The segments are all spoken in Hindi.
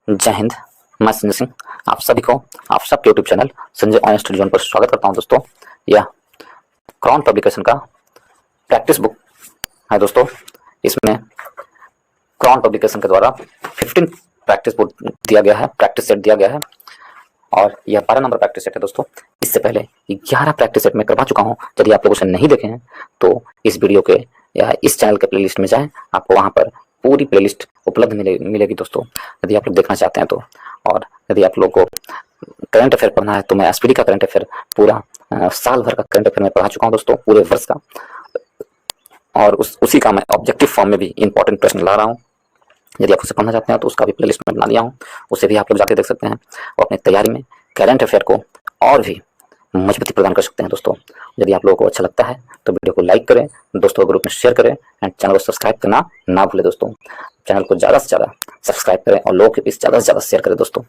जय हिंद। मैं संजय सिंह आप सभी को आप सबके YouTube channel Sanjay on study zone पर स्वागत करता हूं। दोस्तों, यह क्रॉन पब्लिकेशन का प्रैक्टिस बुक है। दोस्तों, इसमें क्रॉन पब्लिकेशन के द्वारा 15 प्रैक्टिस बुक दिया गया है, प्रैक्टिस सेट दिया गया है और यह 12 नंबर प्रैक्टिस सेट है। दोस्तों, इससे पहले 11 प्रैक्टिस सेट मैं करवा चुका हूं। यदि आप लोग उसे नहीं देखे हैं तो इस वीडियो के या इस चैनल के प्लेलिस्ट में जाएं, आपको वहां पर पूरी प्लेलिस्ट उपलब्ध मिलेगी। दोस्तों, यदि आप लोग देखना चाहते हैं तो, और यदि आप लोग को करंट अफेयर पढ़ना है तो मैं एसपीडी का करंट अफेयर पूरा साल भर का करंट अफेयर मैं पढ़ा चुका हूं। दोस्तों, पूरे वर्ष का, और उसी का मैं ऑब्जेक्टिव फॉर्म में भी इंपॉर्टेंट प्रश्न ला रहा हूँ। यदि आप उसे पढ़ना चाहते हैं तो उसका भी प्लेलिस्ट में बना दिया हूँ, उसे भी आप लोग जाके देख सकते हैं और अपनी तैयारी में करंट अफेयर को और भी मजबूती प्रदान कर सकते हैं। दोस्तों, यदि आप लोगों को अच्छा लगता है तो वीडियो को लाइक करें, दोस्तों ग्रुप में शेयर करें एंड चैनल को सब्सक्राइब करना ना भूलें। दोस्तों, चैनल को ज़्यादा से ज़्यादा सब्सक्राइब करें और लोगों के बीच ज़्यादा से ज़्यादा शेयर करें दोस्तों,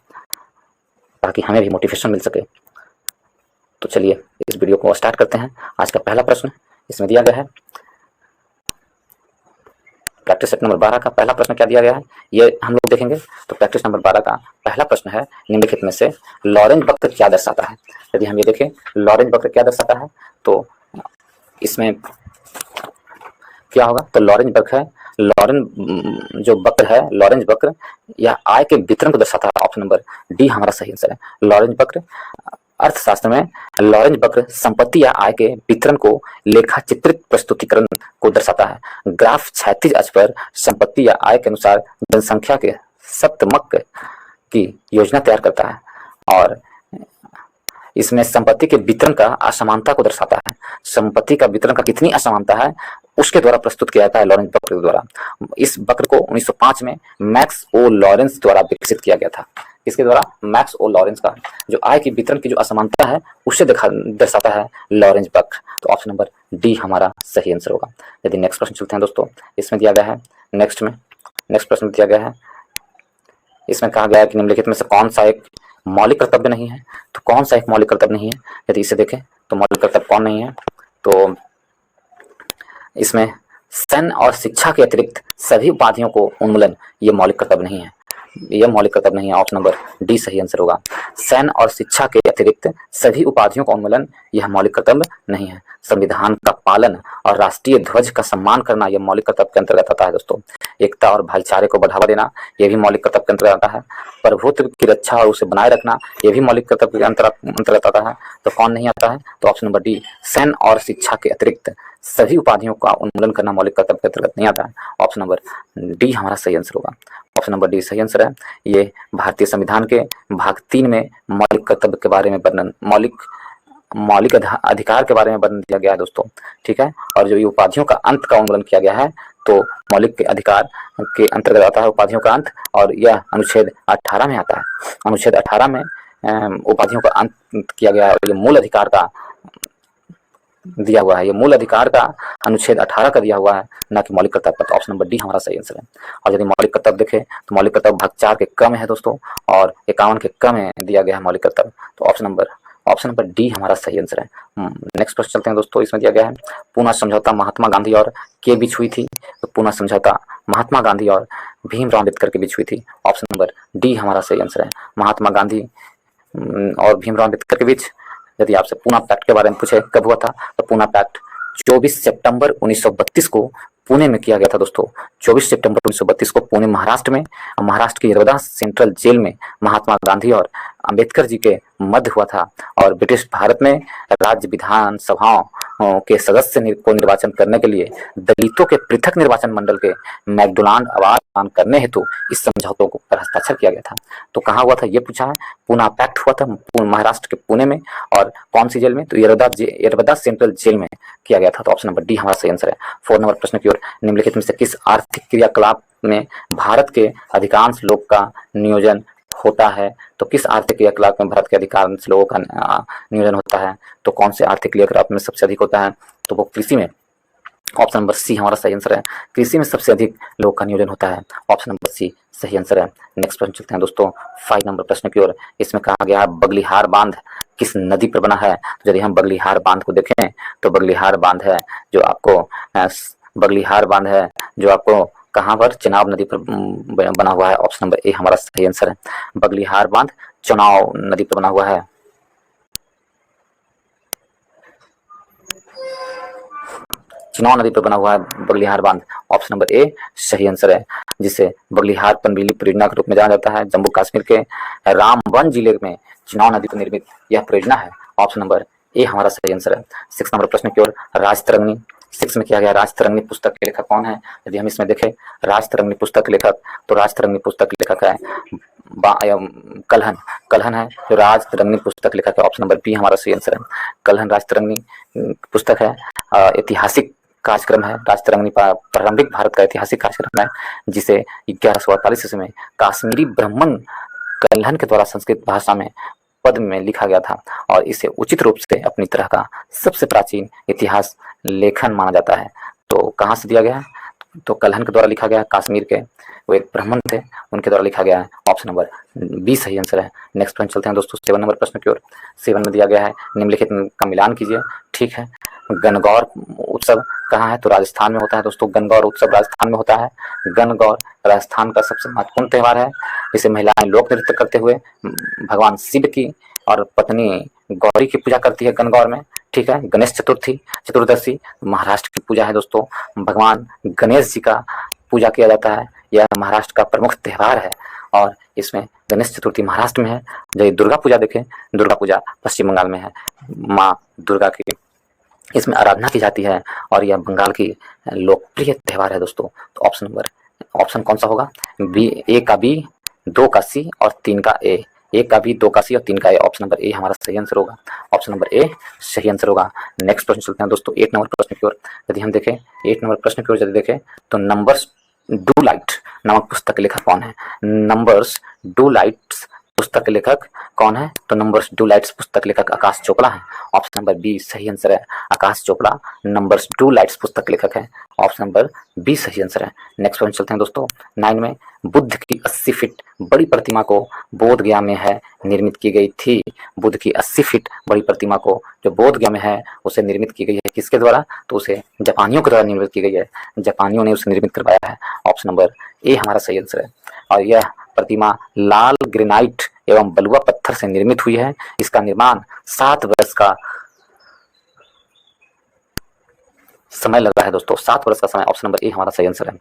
ताकि हमें भी मोटिवेशन मिल सके। तो चलिए इस वीडियो को स्टार्ट करते हैं। आज का पहला प्रश्न इसमें दिया गया है, प्रैक्टिस सेट नंबर 12 का पहला प्रश्न क्या दिया गया है ये हम लोग देखेंगे। तो प्रैक्टिस नंबर 12 का पहला प्रश्न है, निम्नलिखित में से लॉरेंज वक्र क्या दर्शाता है। यदि हम ये देखें लॉरेंज वक्र क्या दर्शाता है तो इसमें क्या होगा। तो लॉरेंज वक्र है, जो वक्र है लॉरेंज वक्र या आय के वितरण को दर्शाता है। ऑप्शन नंबर डी हमारा सही आंसर है। लॉरेंज वक्र अर्थशास्त्र में लॉरेंज वक्र संपत्ति या आय के वितरण को लेखा चित्रित प्रस्तुतिकरण को दर्शाता है। ग्राफ क्षैतिज अक्ष पर संपत्ति या आय के अनुसार जनसंख्या के सप्तमक की योजना तैयार करता है और इसमें संपत्ति के वितरण का असमानता को दर्शाता है। संपत्ति का वितरण का कितनी असमानता है उसके द्वारा प्रस्तुत किया जाता है लॉरेंज वक्र के द्वारा। इस वक्र को 1905 में मैक्स ओ लॉरेंस द्वारा विकसित किया गया था। इसके द्वारा मैक्स ओ लॉरेंस का जो आय की वितरण की जो असमानता है उसे दर्शाता है लॉरेंज वक्र। तो ऑप्शन नंबर डी हमारा सही आंसर होगा। यदि नेक्स्ट प्रश्न चलते हैं दोस्तों, इसमें दिया गया है नेक्स्ट प्रश्न दिया गया है, इसमें कहा गया है कि निम्नलिखित में से कौन सा एक मौलिक कर्तव्य नहीं है। तो कौन सा एक मौलिक कर्तव्य नहीं है, यदि इसे देखें तो मौलिक कर्तव्य कौन नहीं है। तो इसमें सैन्य और शिक्षा के अतिरिक्त सभी उपाधियों को उन्मूलन ये मौलिक कर्तव्य नहीं है, यह मौलिक कर्तव्य नहीं है। ऑप्शन नंबर डी सही आंसर होगा। सैन्य और शिक्षा के अतिरिक्त सभी उपाधियों का उन्मूलन यह मौलिक कर्तव्य नहीं है। संविधान का पालन और राष्ट्रीय ध्वज का सम्मान करना यह मौलिक कर्तव्य के अंतर्गत आता है। दोस्तों, एकता और भाईचारे को बढ़ावा देना यह भी मौलिक कर्तव्य के अंतर्गत आता है। प्रभुत्व की रक्षा और उसे बनाए रखना यह भी मौलिक कर्तव्य के अंतर्गत आता है। तो कौन नहीं आता है, तो ऑप्शन नंबर डी सैन्य और शिक्षा के अतिरिक्त सभी उपाधियों का उन्मूलन करना मौलिक कर्तव्य के अंतर्गत नहीं आता है। ऑप्शन नंबर डी हमारा सही आंसर होगा। ऑप्शन नंबर डी सही आंसर है। ये भारतीय संविधान के भाग 3 में मौलिक कर्तव्य के बारे में वर्णन, मौलिक अधिकार के बारे में वर्णन दिया गया है दोस्तों, ठीक है। और जो ये उपाधियों का अंत का उल्लंघन किया गया है तो मौलिक के अधिकार के अंतर्गत आता है उपाधियों का अंत, और यह अनुच्छेद 18 में आता है। अनुच्छेद 18 में उपाधियों का अंत किया गया है। ये मूल अधिकार का दिया हुआ है, ये मूल अधिकार का अनुच्छेद 18 का दिया हुआ है, ना कि मौलिक कर्तव्य का। तो ऑप्शन नंबर डी हमारा सही आंसर है। और यदि मौलिक कर्तव्य देखें तो मौलिक कर्तव्य भाग 4 के क्रम है दोस्तों, और 51 के क्रम में दिया गया है मौलिक कर्तव्य। तो ऑप्शन नंबर डी हमारा सही आंसर है। नेक्स्ट प्रश्न चलते हैं दोस्तों, इसमें दिया गया है पूना समझौता महात्मा गांधी और के बीच हुई थी। तो पूना समझौता महात्मा गांधी और भीमराव अम्बेडकर के बीच हुई थी। ऑप्शन नंबर डी हमारा सही आंसर है। महात्मा गांधी और भीमराव अम्बेडकर के बीच यदि आपसे पूना पैक्ट के बारे में पूछे कब हुआ था, तो पूना पैक्ट 24 सितंबर 1932 को पुणे में किया गया था दोस्तों। 24 सितंबर 1932 को पुणे महाराष्ट्र में, महाराष्ट्र की यरवदा सेंट्रल जेल में महात्मा गांधी और अंबेडकर जी के मध्य हुआ था। और ब्रिटिश भारत में राज्य विधान सभाओं के सदस्य को निर्वाचन करने के लिए दलितों के पृथक निर्वाचन मंडल के मैकडोनाल्ड आवास प्रदान करने हेतु इस समझौतों पर हस्ताक्षर किया गया था। तो कहाँ हुआ था ये पूछा है। पूना पैक्ट हुआ था महाराष्ट्र के पुणे में, और कौन सी जेल में, तो यरवदा सेंट्रल जेल में किया गया था। तो ऑप्शन नंबर डी हमारा सही आंसर है। 4 नंबर प्रश्न की ओर, निम्नलिखित में से किस आर्थिक क्रियाकलाप में भारत के अधिकांश लोग का नियोजन होता है। तो किस आर्थिक क्रियाकलाप में भारत के अधिकांश लोगों का नियोजन होता है, तो कौन से आर्थिक क्रियाकलाप में सबसे अधिक होता है, तो वो कृषि में। ऑप्शन नंबर सी हमारा सही आंसर है। कृषि में सबसे अधिक लोग का नियोजन होता है। ऑप्शन नंबर सी सही आंसर है। नेक्स्ट प्रश्न चलते हैं दोस्तों 5 नंबर प्रश्न की ओर। इसमें कहा गया है बगलिहार बांध किस नदी पर बना है। तो यदि हम बगलिहार बांध को देखें तो बगलिहार बांध है जो आपको कहाँ पर? चिनाब नदी पर बना हुआ है। ऑप्शन नंबर ए हमारा सही आंसर है। बगलिहार बांध चुनाव नदी पर बना हुआ है। चुनाव नदी पर बना हुआ है बगलिहार बांध। ऑप्शन नंबर ए सही आंसर है, जिसे बगलिहार पनबिजली परियोजना के रूप में जाना जाता है। जम्मू कश्मीर के रामबन जिले में चुनाव नदी पर निर्मित यह परियोजना है। ऑप्शन नंबर ए हमारा सही आंसर है। 6 नंबर प्रश्न की ओर, राजतरंगिणी 6 में किया गया। राजतरंगिणी पुस्तक के लेखक कौन है? यदि हम इसमें देखें राजतरंगिणी पुस्तक के लेखक, तो राजतरंगिणी पुस्तक के लेखक है कल्हन। कल्हन है जो राजतरंगिणी पुस्तक लेखक है। ऑप्शन नंबर बी हमारा सही आंसर है। कल्हन राजतरंगिणी पुस्तक है। ऐतिहासिक कार्यक्रम है। राजतरंगिणी प्रारंभिक भारत का ऐतिहासिक कार्यक्रम है, जिसे 1148 ईस्वी में काश्मीरी ब्राह्मण कल्हन के द्वारा संस्कृत भाषा में पद में लिखा गया था, और इसे उचित रूप से अपनी तरह का सबसे प्राचीन इतिहास लेखन माना जाता है। तो कहाँ से दिया गया है? तो कल्हन के द्वारा लिखा गया है। कश्मीर के वो एक ब्राह्मण थे, उनके द्वारा लिखा गया है। ऑप्शन नंबर बी सही आंसर है। नेक्स्ट पॉइंट चलते हैं दोस्तों 7 नंबर प्रश्न की ओर। 7 में दिया गया है, निम्नलिखित का मिलान कीजिए। ठीक है, गणगौर उत्सव कहाँ है? तो राजस्थान में होता है दोस्तों। गणगौर उत्सव राजस्थान में होता है। गणगौर राजस्थान का सबसे महत्वपूर्ण त्यौहार है। इसे महिलाएं लोक नृत्य करते हुए भगवान शिव की और पत्नी गौरी की पूजा करती है गणगौर में। ठीक है, गणेश चतुर्दशी महाराष्ट्र की पूजा है दोस्तों। भगवान गणेश जी का पूजा किया जाता है। यह महाराष्ट्र का प्रमुख त्यौहार है, और इसमें गणेश चतुर्थी महाराष्ट्र में है। जब दुर्गा पूजा देखें, दुर्गा पूजा पश्चिम बंगाल में है। माँ दुर्गा की इसमें आराधना की जाती है, और यह बंगाल की लोकप्रिय त्यौहार है दोस्तों। तो ऑप्शन कौन सा होगा? बी, ए का बी, 2 का सी और 3 का ए। 1 का बी, 2 का सी और 3 का ए। ऑप्शन नंबर ए हमारा सही आंसर होगा। ऑप्शन नंबर ए सही आंसर होगा। नेक्स्ट प्रश्न चलते हैं दोस्तों 8 नंबर प्रश्न की ओर। यदि हम देखें 8 नंबर प्रश्न की ओर यदि देखें, तो नंबर्स डू लाइट नामक पुस्तक के लेखक कौन है? नंबर्स डू लाइट्स पुस्तक के लेखक कौन है? तो नंबर्स डू लाइट्स पुस्तक लेखक आकाश चोपड़ा है। ऑप्शन नंबर बी सही आंसर है। आकाश चोपड़ा नंबर्स डू लाइट्स पुस्तक के लेखक है। ऑप्शन नंबर बी सही आंसर है। नेक्स्ट पॉइंट चलते हैं दोस्तों 9 में, बुद्ध की 80 फीट बड़ी प्रतिमा को बोध गया में है निर्मित की गई थी। बुद्ध की 80 फीट बड़ी प्रतिमा को जो बोध गया में है, उसे निर्मित की गई है किसके द्वारा? तो उसे जापानियों के द्वारा निर्मित की गई है। जापानियों ने उसे निर्मित करवाया है। ऑप्शन नंबर ए हमारा सही आंसर है। और यह प्रतिमा लाल ग्रेनाइट एवं बलुआ पत्थर से निर्मित हुई है। इसका निर्माण 7 वर्ष का समय लगा है दोस्तों। 7 वर्ष का समय। ऑप्शन नंबर ए हमारा सही आंसर है।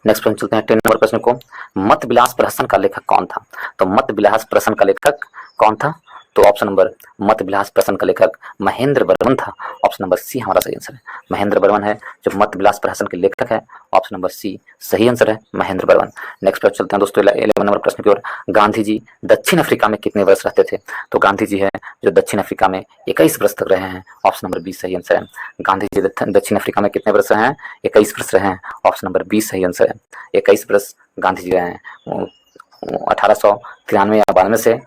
नेक्स्ट प्रश्न चलते हैं 10 नंबर प्रश्न को। मत विलास प्रहसन का लेखक कौन था? तो मत विलास प्रहसन का लेखक कौन था? तो ऑप्शन नंबर मत विलास प्रहसन का लेखक महेंद्र बर्मन था। ऑप्शन नंबर सी हमारा सही आंसर है। महेंद्र बर्मन है जो मत विलास प्रहसन के लेखक है। ऑप्शन नंबर सी सही आंसर है, महेंद्र बर्मन। नेक्स्ट प्रश्न चलते हैं दोस्तों 11 नंबर प्रश्न की ओर। गांधी जी दक्षिण अफ्रीका में कितने वर्ष रहते थे? तो गांधी जी है जो दक्षिण अफ्रीका में 21 वर्ष तक रहे हैं। ऑप्शन नंबर बी सही आंसर है। गांधी जी दक्षिण अफ्रीका में कितने वर्ष रहे हैं? 21 वर्ष रहे हैं। ऑप्शन नंबर बी सही आंसर है। 21 वर्ष गांधी जी रहे हैं। 1893 या 92 से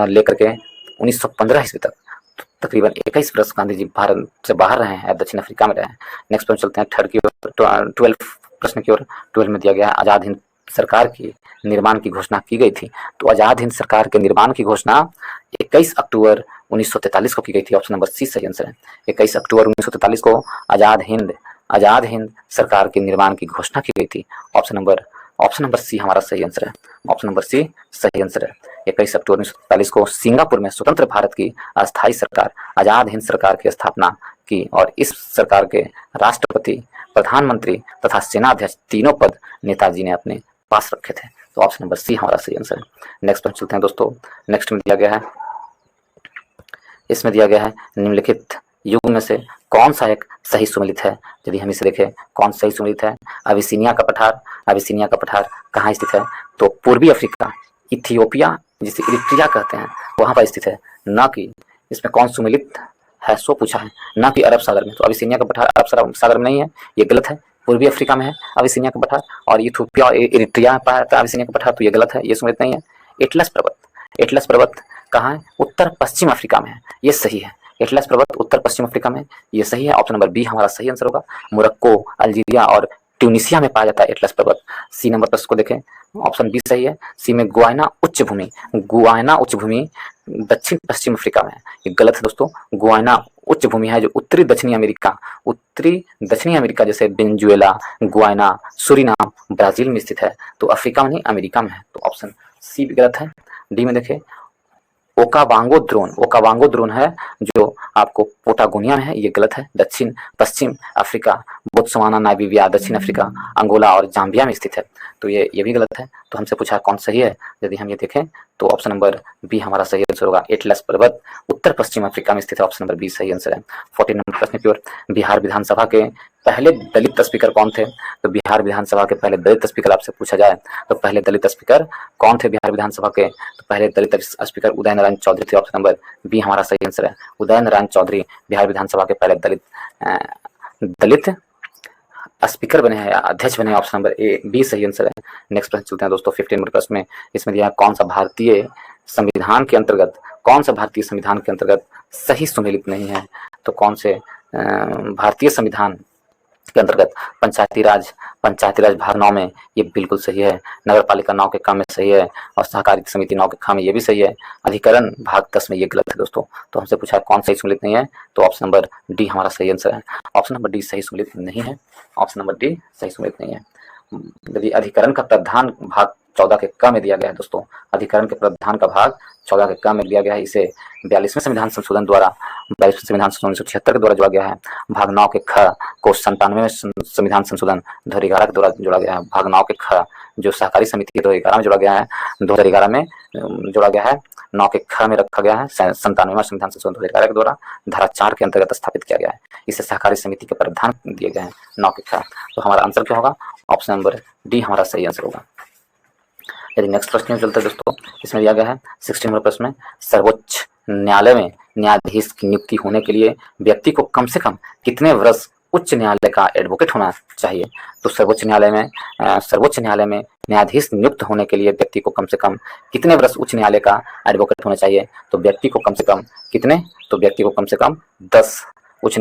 लेकर के 1915 ईस्वी तक तकरीबन 21 वर्ष गांधी जी भारत से बाहर रहे हैं, दक्षिण अफ्रीका में रहे हैं। नेक्स्ट प्रश्न चलते हैं 12 प्रश्न की ओर। 12 में दिया गया है, आजाद हिंद सरकार की निर्माण की घोषणा की गई थी। तो आजाद हिंद सरकार के निर्माण की घोषणा 21 अक्टूबर 1943 को की गई थी। ऑप्शन नंबर सी सही आंसर है। 21 अक्टूबर 1943 को आजाद हिंद सरकार के निर्माण की घोषणा की गई थी। ऑप्शन नंबर सी हमारा सही आंसर है। ऑप्शन नंबर सी सही आंसर है। 21 अक्टूबर 1943 को सिंगापुर में स्वतंत्र भारत की अस्थायी सरकार आजाद हिंद सरकार की स्थापना की, और इस सरकार के राष्ट्रपति, प्रधानमंत्री तथा सेनाध्यक्ष तीनों पद नेताजी ने अपने पास रखे थे। तो ऑप्शन नंबर सी हमारा सही आंसर है। नेक्स्ट पर चलते हैं दोस्तों। नेक्स्ट में दिया गया है, इसमें दिया गया है निम्नलिखित युग में से कौन सा एक सही सुमेलित है? यदि हम इसे देखें कौन सही सुमेलित है? अबिसिनिया का पठार कहाँ स्थित है? तो पूर्वी अफ्रीका, इथियोपिया जिसे इरिट्रिया कहते हैं, वहां पर स्थित है। न कि इसमें कौन सुमेलित है सो पूछा है, न कि अरब सागर में। तो अबिसिनिया का पठार अरब सागर में नहीं है, ये गलत है। पूर्वी अफ्रीका में है अबिसिनिया का पठार, और इथियोपिया और इरिट्रिया में पाया जाता है अबिसिनिया का पठार, तो ये गलत है, ये सुमेलित नहीं है। एटलस पर्वत कहाँ है? उत्तर पश्चिम अफ्रीका में है, ये सही है। एटलस पर्वत उत्तर पश्चिम अफ्रीका में, ये सही है। ऑप्शन नंबर बी हमारा सही आंसर होगा। मोरक्को, अल्जीरिया और ट्यूनिसिया में पाया जाता है एटलस पर्वत। सी नंबर प्रश्न को देखें, ऑप्शन बी सही है। सी में गुआना उच्च भूमि दक्षिण पश्चिम अफ्रीका में है। ये गलत है दोस्तों। गुयाना उच्च भूमि है जो उत्तरी दक्षिणी अमेरिका जैसे वेनेजुएला, गुयाना, सूरीनाम, ब्राजील में स्थित है। तो अफ्रीका में नहीं, अमेरिका में है। तो ऑप्शन सी भी गलत है। डी में देखें, ओकावांगो द्रोण है जो आपको पोटागोनिया में है, ये गलत है। दक्षिण पश्चिम अफ्रीका, बोत्सवाना, नामीबिया, दक्षिण अफ्रीका, अंगोला और जाम्बिया में स्थित है। तो ये भी गलत है। तो हमसे पूछा कौन सही है, यदि हम ये देखें तो ऑप्शन नंबर बी हमारा सही आंसर होगा। एटलस पर्वत उत्तर पश्चिम अफ्रीका में स्थित है। ऑप्शन नंबर बी सही आंसर है। 14 नंबर प्रश्न की ओर, बिहार विधानसभा के पहले दलित स्पीकर कौन थे? तो बिहार विधानसभा के पहले दलित स्पीकर आपसे पूछा जाए तो पहले दलित स्पीकर कौन थे बिहार विधानसभा के? तो पहले दलित स्पीकर उदय नारायण चौधरी थे। ऑप्शन नंबर बी हमारा सही आंसर है। उदय नारायण चौधरी बिहार विधानसभा के पहले दलित स्पीकर बने हैं, अध्यक्ष बने हैं। ऑप्शन नंबर ए बी सही आंसर है। नेक्स्ट प्रश्न चलते हैं दोस्तों 15 नंबर प्रश्न में। इसमें दिया कौन सा भारतीय संविधान के अंतर्गत सही सुमेलित नहीं है? तो कौन से भारतीय संविधान के अंतर्गत पंचायती राज भाग 9 में ये बिल्कुल सही है। नगर पालिका 9 के क में सही है और सहकारी समिति 9 के ख में ये भी सही है। अधिकरण भाग 10 में ये गलत है दोस्तों। तो हमसे पूछा कौन सही सुमेलित नहीं है? तो ऑप्शन नंबर डी हमारा सही आंसर है। ऑप्शन नंबर डी सही सुमेलित नहीं है। ऑप्शन नंबर डी सही सुमेलित नहीं है। यदि अधिकरण का प्रावधान भाग 14 के क में दिया गया है दोस्तों, अधिकरण के प्रावधान का भाग 14 के क में दिया गया है, इसे 42वें संविधान संशोधन 1976 के द्वारा जोड़ा गया है। भाग 9 के ख को 97वें संविधान संशोधन 2011 के द्वारा जोड़ा गया है। भाग 9 के ख जो सहकारी समिति 2011 में जोड़ा गया है, 2011 में जोड़ा गया है। 9 के ख में रखा गया है 97वां संविधान संशोधन 2011 के द्वारा धारा 4 के अंतर्गत स्थापित किया गया है। इसे सहकारी समिति के प्रावधान दिए गए हैं 9 के ख। तो हमारा आंसर क्या होगा? ऑप्शन नंबर डी हमारा सही आंसर होगा। यदि नेक्स्ट प्रश्न चलते हैं दोस्तों, इसमें दिया गया है 16 नंबर प्रश्न में, सर्वोच्च न्यायालय में न्यायाधीश की नियुक्ति होने के लिए व्यक्ति को कम से कम कितने वर्ष उच्च न्यायालय का एडवोकेट होना चाहिए? तो सर्वोच्च न्यायालय में न्यायाधीश नियुक्त होने के लिए व्यक्ति को कम से कम कितने वर्ष उच्च न्यायालय का एडवोकेट होना चाहिए? तो व्यक्ति को कम से कम कितने? तो व्यक्ति को कम से कम 10 वर्ष उच्च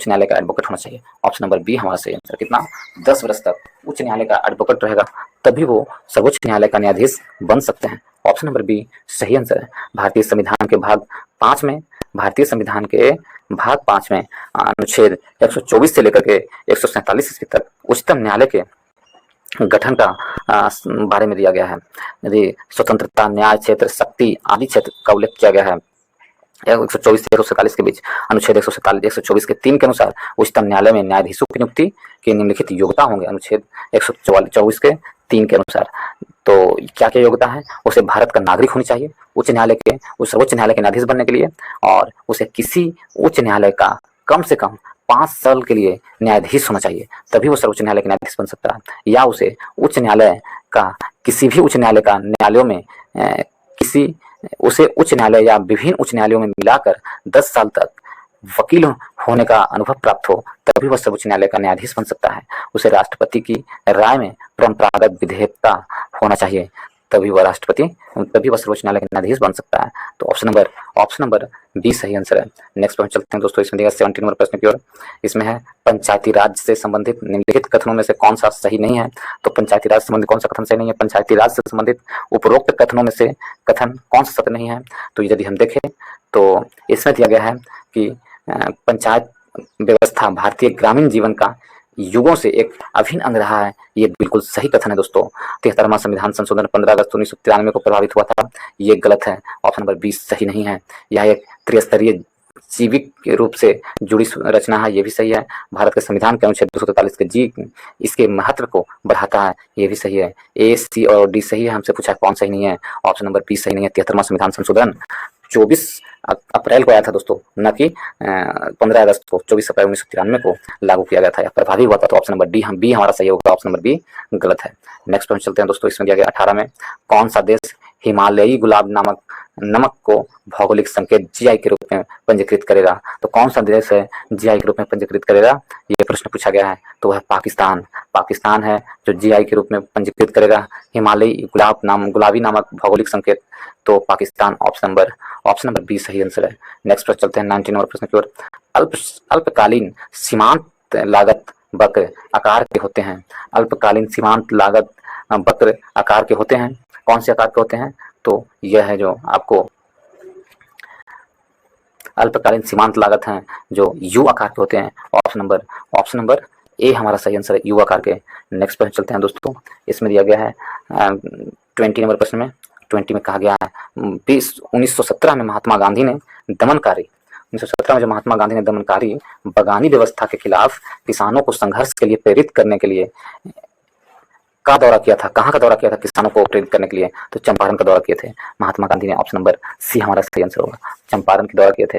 न्यायालय का एडवोकेट होना चाहिए। ऑप्शन नंबर बी हमारा सही आंसर। कितना? 10 वर्ष तक उच्च न्यायालय का एडवोकेट रहेगा तभी वो सर्वोच्च न्यायालय का न्यायाधीश बन सकते हैं। ऑप्शन नंबर बी सही आंसर है। भारतीय संविधान के भाग 5 में अनुच्छेद 124 से लेकर के 147 ईस्वी तक उच्चतम न्यायालय के गठन का बारे में दिया गया है। यदि स्वतंत्रता, न्याय क्षेत्र, शक्ति आदि क्षेत्र का उल्लेख किया गया है 124 से 147 के बीच। अनुच्छेद 124 के 3 के अनुसार उच्चतम न्यायालय में न्यायाधीशों की नियुक्ति की निम्नलिखित योग्यता होंगे। अनुच्छेद 124 के 3 के अनुसार तो क्या क्या योग्यता है? उसे भारत का नागरिक होनी चाहिए सर्वोच्च न्यायालय के न्यायाधीश बनने के लिए, और उसे किसी उच्च न्यायालय का कम से कम 5 साल के लिए न्यायाधीश होना चाहिए तभी वो सर्वोच्च न्यायालय के न्यायाधीश बन सकता है। या उसे उच्च न्यायालय का किसी भी उच्च न्यायालय का न्यायालयों में उसे उच्च न्यायालय या विभिन्न उच्च न्यायालयों में मिलाकर 10 साल तक वकील होने का अनुभव प्राप्त हो तभी वह सर्वोच्च न्यायालय का न्यायाधीश बन सकता है। उसे राष्ट्रपति की राय में परंपरागत विधेयता होना चाहिए तभी वह सर्वोच्च न्यायालय का न्यायाधीश बन सकता है। तो ऑप्शन नंबर बी सही आंसर है। नेक्स्ट प्रश्न चलते हैं दोस्तों, इसमें दिया 17 नंबर प्रश्न की ओर। इसमें है पंचायती राज से संबंधित निम्नलिखित कथनों में से कौन सा सही नहीं है? तो पंचायती राज से संबंधित कौन सा कथन सही नहीं है? पंचायती राज से संबंधित उपरोक्त कथनों में से कथन कौन सा सत्य नहीं है? तो यदि हम देखें तो इसमें दिया गया है कि पंचायत व्यवस्था भारतीय ग्रामीण जीवन का युगों से एक अभिन्न अंग रहा है। ये बिल्कुल सही कथन है दोस्तों। 73वां संविधान संशोधन 15 अगस्त 1993 को प्रभावित हुआ था, ये गलत है। ऑप्शन नंबर 20 सही नहीं है। यह एक त्रिस्तरीय जीविक के रूप से जुड़ी रचना है, ये भी सही है। भारत के संविधान के अनुच्छेद 243 के जी इसके महत्व को बढ़ाता है, ये भी सही है। ए, सी और डी सही है। हमसे पूछा कौन सही नहीं है? ऑप्शन नंबर बी सही नहीं है। 73वां संविधान संशोधन 24 अप्रैल को आया था दोस्तों, न कि 15 अगस्त को। 24 अप्रैल 1993 को लागू किया गया था या प्रभावी हुआ था। तो ऑप्शन नंबर बी हमारा सही होगा। ऑप्शन नंबर बी गलत है। नेक्स्ट प्रश्न चलते हैं दोस्तों, इसमें दिया गया 18 में, कौन सा देश हिमालयी गुलाब नमक को भौगोलिक संकेत जीआई के रूप में पंजीकृत करेगा? तो कौन सा देश है जीआई के रूप में पंजीकृत करेगा, ये प्रश्न पूछा गया है। तो वह पाकिस्तान है जो जीआई के रूप में पंजीकृत करेगा हिमालयी गुलाबी नामक भौगोलिक संकेत। तो पाकिस्तान। ऑप्शन नंबर बी सही आंसर है। नेक्स्ट प्रश्न चलते हैं 19 नंबर प्रश्न की ओर। अल्पकालीन सीमांत लागत वक्र आकार के होते हैं। अल्पकालीन सीमांत लागत वक्र आकार के होते हैं। कौन से आकार के होते हैं? तो यह है जो आपको अल्पकालीन सीमांत लागत हैं जो यू आकार के होते हैं। ऑप्शन नंबर ए हमारा सही आंसर है, यू आकार के। नेक्स्ट प्रश्न चलते हैं दोस्तों, इसमें दिया गया है 20 नंबर प्रश्न में। 20 में कहा गया है 1917 में महात्मा गांधी ने दमनकारी 1917 में जो महात्मा गांधी ने दमनकारी बगानी व्यवस्था के खिलाफ किसानों को संघर्ष के लिए प्रेरित करने के लिए का दौरा किया था। कहाँ का दौरा किया था किसानों को प्रेरित करने के लिए? तो चंपारण का दौरा किए थे महात्मा गांधी ने। ऑप्शन नंबर सी हमारा सही आंसर होगा, चंपारण की दौरा किए थे।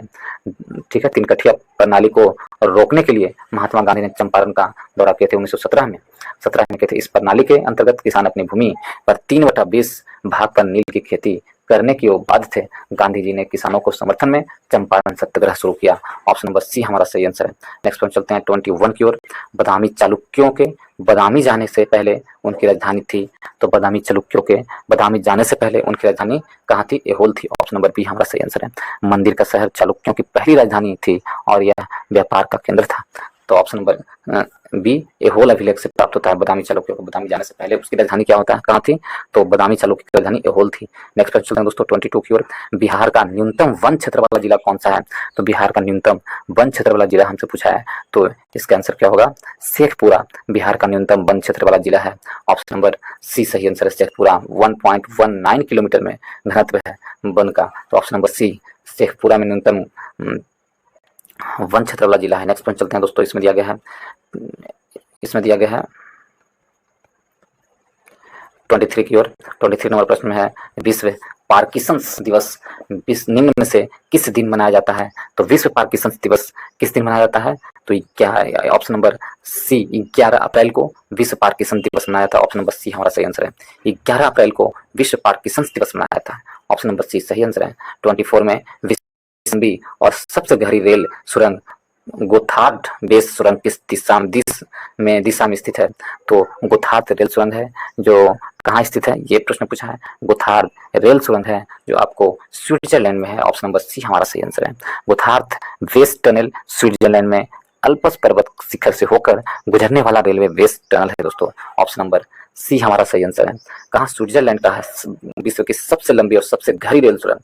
ठीक है, तीन कठिया प्रणाली को रोकने के लिए महात्मा गांधी ने चंपारण का दौरा किए थे 1917 में। 17 में किए थे। इस प्रणाली के अंतर्गत किसान अपनी भूमि पर 3/20 भाग पर नील की खेती करने की वो बाध्य थे। गांधी जी ने किसानों को समर्थन में चंपारण सत्याग्रह शुरू किया। ऑप्शन नंबर सी हमारा सही आंसर है। नेक्स्ट वन चलते हैं 21 की ओर। बदामी चालुक्यों के बदामी जाने से पहले उनकी राजधानी थी। तो बदामी चालुक्यों के बदामी जाने से पहले उनकी राजधानी कहाँ थी? एहोल थी। ऑप्शन नंबर बी हमारा सही आंसर है। मंदिर का शहर चालुक्यों की पहली राजधानी थी और यह व्यापार का केंद्र था। तो ऑप्शन नंबर बी एहोल अभिलेख से प्राप्त होता है। बदामी चालुक्यों को बदामी जाने से पहले उसकी राजधानी क्या होता है, कहाँ थी? तो बदामी चालुक्य की राजधानी एहोल थी। नेक्स्ट प्रश्न चलते हैं दोस्तों 22 की ओर। बिहार का न्यूनतम वन क्षेत्र वाला जिला कौन सा है? तो बिहार का न्यूनतम वन क्षेत्र वाला जिला हमसे पूछा है, तो इसका आंसर क्या होगा? शेखपुरा बिहार का न्यूनतम वन क्षेत्र वाला जिला है। ऑप्शन नंबर सी सही आंसर है। शेखपुरा 1.19 किलोमीटर में घनत्व है वन का। तो ऑप्शन नंबर सी शेखपुरा में न्यूनतम वन क्षेत्र वाला जिला है। नेक्स्ट पॉइंट चलते हैं दोस्तों, इसमें दिया गया है 23 की ओर। 23 नंबर प्रश्न में है विश्व पार्किंसंस दिवस निम्न में से किस दिन मनाया जाता है? तो विश्व पार्किंसंस दिवस किस दिन मनाया जाता है? तो क्या है? ऑप्शन नंबर सी 11 अप्रैल को विश्व पार्किंसंस दिवस मनाया था। ऑप्शन नंबर सी हमारा सही आंसर है। 11 अप्रैल को विश्व पार्किंसंस दिवस मनाया था। ऑप्शन नंबर सी सही आंसर है। 24 में लंबी और सबसे गहरी रेल सुरंग गोथार्ड बेस सुरंग किस दिशा में स्थित है? तो गोथार्ड रेल सुरंग है जो कहाँ स्थित है, ये प्रश्न पूछा है। गोथार्ड रेल सुरंग है जो आपको स्विट्जरलैंड में है। ऑप्शन नंबर सी हमारा सही आंसर है। गोथार्ड वेस्ट टनल स्विट्जरलैंड में अल्पस पर्वत शिखर से होकर गुजरने वाला रेलवे वेस्ट टनल है दोस्तों। ऑप्शन नंबर सी हमारा सही आंसर है। कहाँ? स्विट्जरलैंड का है विश्व की सबसे लंबी और सबसे गहरी रेल सुरंग।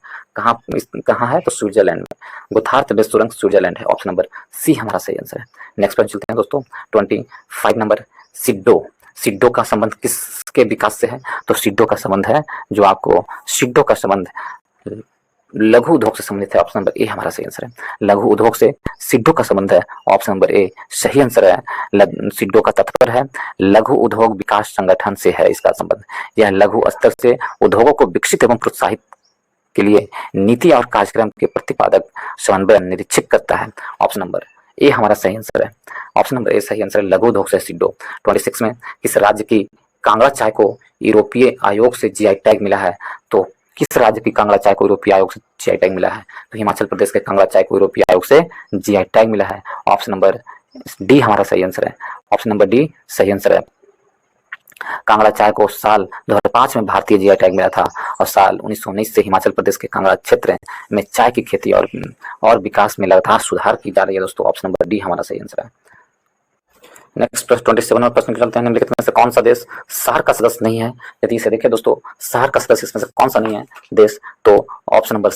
कहाँ है? तो स्विट्जरलैंड में। गोथार्ड बेस सुरंग स्विट्जरलैंड है। ऑप्शन नंबर सी हमारा सही आंसर है। नेक्स्ट पॉइंट चलते हैं दोस्तों 25 नंबर। सिड्डो का संबंध किसके विकास से है? तो सिड्डो का संबंध है जो आपको सिड्डो का संबंध लघु उद्योग से संबंधित है। ऑप्शन नंबर ए हमारा सही आंसर है। लघु उद्योग से सिड्डो का संबंध है। ऑप्शन नंबर ए सही आंसर है। सिड्डो का तात्पर्य है लघु उद्योग विकास संगठन से है इसका संबंध। यह लघु स्तर से उद्योगों को विकसित एवं प्रोत्साहित के लिए नीति और कार्यक्रम के प्रतिपादक समन्वय निरीक्षित करता है। ऑप्शन नंबर ए हमारा सही आंसर है। ऑप्शन नंबर ए सही आंसर है, लघु उद्योग से सिड्डो। 26 में किस राज्य की कांगड़ा चाय को यूरोपीय आयोग से जीआई टैग मिला है? तो किस राज्य की कांगड़ा चाय को यूरोपीय आयोग से जीआई टैग मिला है? तो हिमाचल प्रदेश के कांगड़ा चाय को यूरोपीय आयोग से जीआई टैग मिला है। ऑप्शन नंबर डी हमारा सही आंसर है। ऑप्शन नंबर डी सही आंसर है। कांगड़ा चाय को साल 2005 में भारतीय जीआई टैग मिला था और साल 1919 से हिमाचल प्रदेश के कांगड़ा क्षेत्र में चाय की खेती और विकास में लगातार सुधार की जा रही है दोस्तों। ऑप्शन नंबर डी हमारा सही आंसर है। नेक्स्ट प्रश्न 27 और प्रश्न चलते हैं। निम्नलिखित में से कौन सा देश सार्क का सदस्य नहीं है? यदि इसे देखिए दोस्तों, सार्क का सदस्य इसमें से कौन सा नहीं है देश? तो ऑप्शन नंबर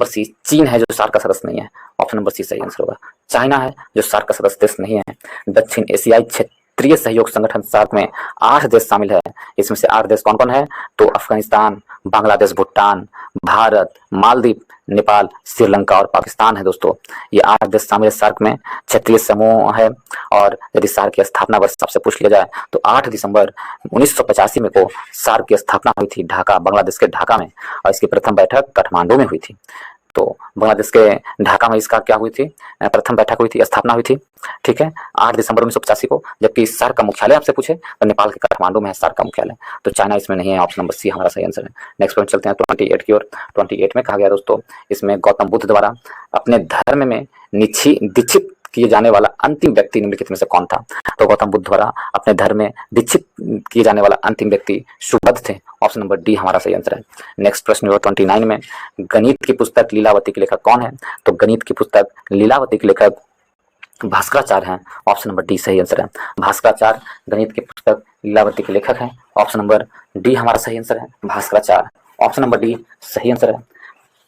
सी चीन है जो सार्क का सदस्य नहीं है। ऑप्शन नंबर सी सही आंसर होगा। चाइना है जो सार्क का सदस्य देश नहीं है। दक्षिण एशियाई क्षेत्रीय सहयोग संगठन सार्क में 8 देश शामिल है। इसमें से 8 देश कौन कौन है? तो अफगानिस्तान, बांग्लादेश, भूटान, भारत, मालदीव, नेपाल, श्रीलंका और पाकिस्तान है दोस्तों। ये 8 देश शामिल है सार्क में। क्षेत्रीय समूह है और यदि सार्क की स्थापना वर्ष आपसे पूछ लिया जाए तो 8 दिसंबर 1985 में को सार्क की स्थापना हुई थी ढाका, बांग्लादेश के ढाका में, और इसकी प्रथम बैठक काठमांडू में हुई थी। तो बांग्लादेश के ढाका में इसका क्या हुई थी? प्रथम बैठक हुई थी, स्थापना हुई थी। ठीक है, 8 दिसंबर 1985 को। जबकि सार्क का मुख्यालय आपसे पूछे तो नेपाल के काठमांडू में है सार्क का मुख्यालय। तो चाइना इसमें नहीं है। ऑप्शन नंबर सी हमारा सही आंसर है। नेक्स्ट पॉइंट चलते हैं 28 की ओर। 28 में कहा गया दोस्तों, इसमें गौतम बुद्ध द्वारा अपने धर्म में दीक्षित किए जाने वाला अंतिम व्यक्ति निम्नलिखित में से कौन था? तो गौतम बुद्ध द्वारा अपने धर्म में दीक्षित किए जाने वाला अंतिम व्यक्ति सुबुद्ध थे। ऑप्शन नंबर डी हमारा सही आंसर है। नेक्स्ट प्रश्न 29 में, गणित की पुस्तक लीलावती के लेखक कौन है? तो गणित की पुस्तक लीलावती के लेखक भास्कराचार्य हैं। ऑप्शन नंबर डी सही आंसर है। भास्कराचार्य गणित की पुस्तक लीलावती के लेखक हैं। ऑप्शन नंबर डी हमारा सही आंसर है, भास्कराचार्य। ऑप्शन नंबर डी सही आंसर है।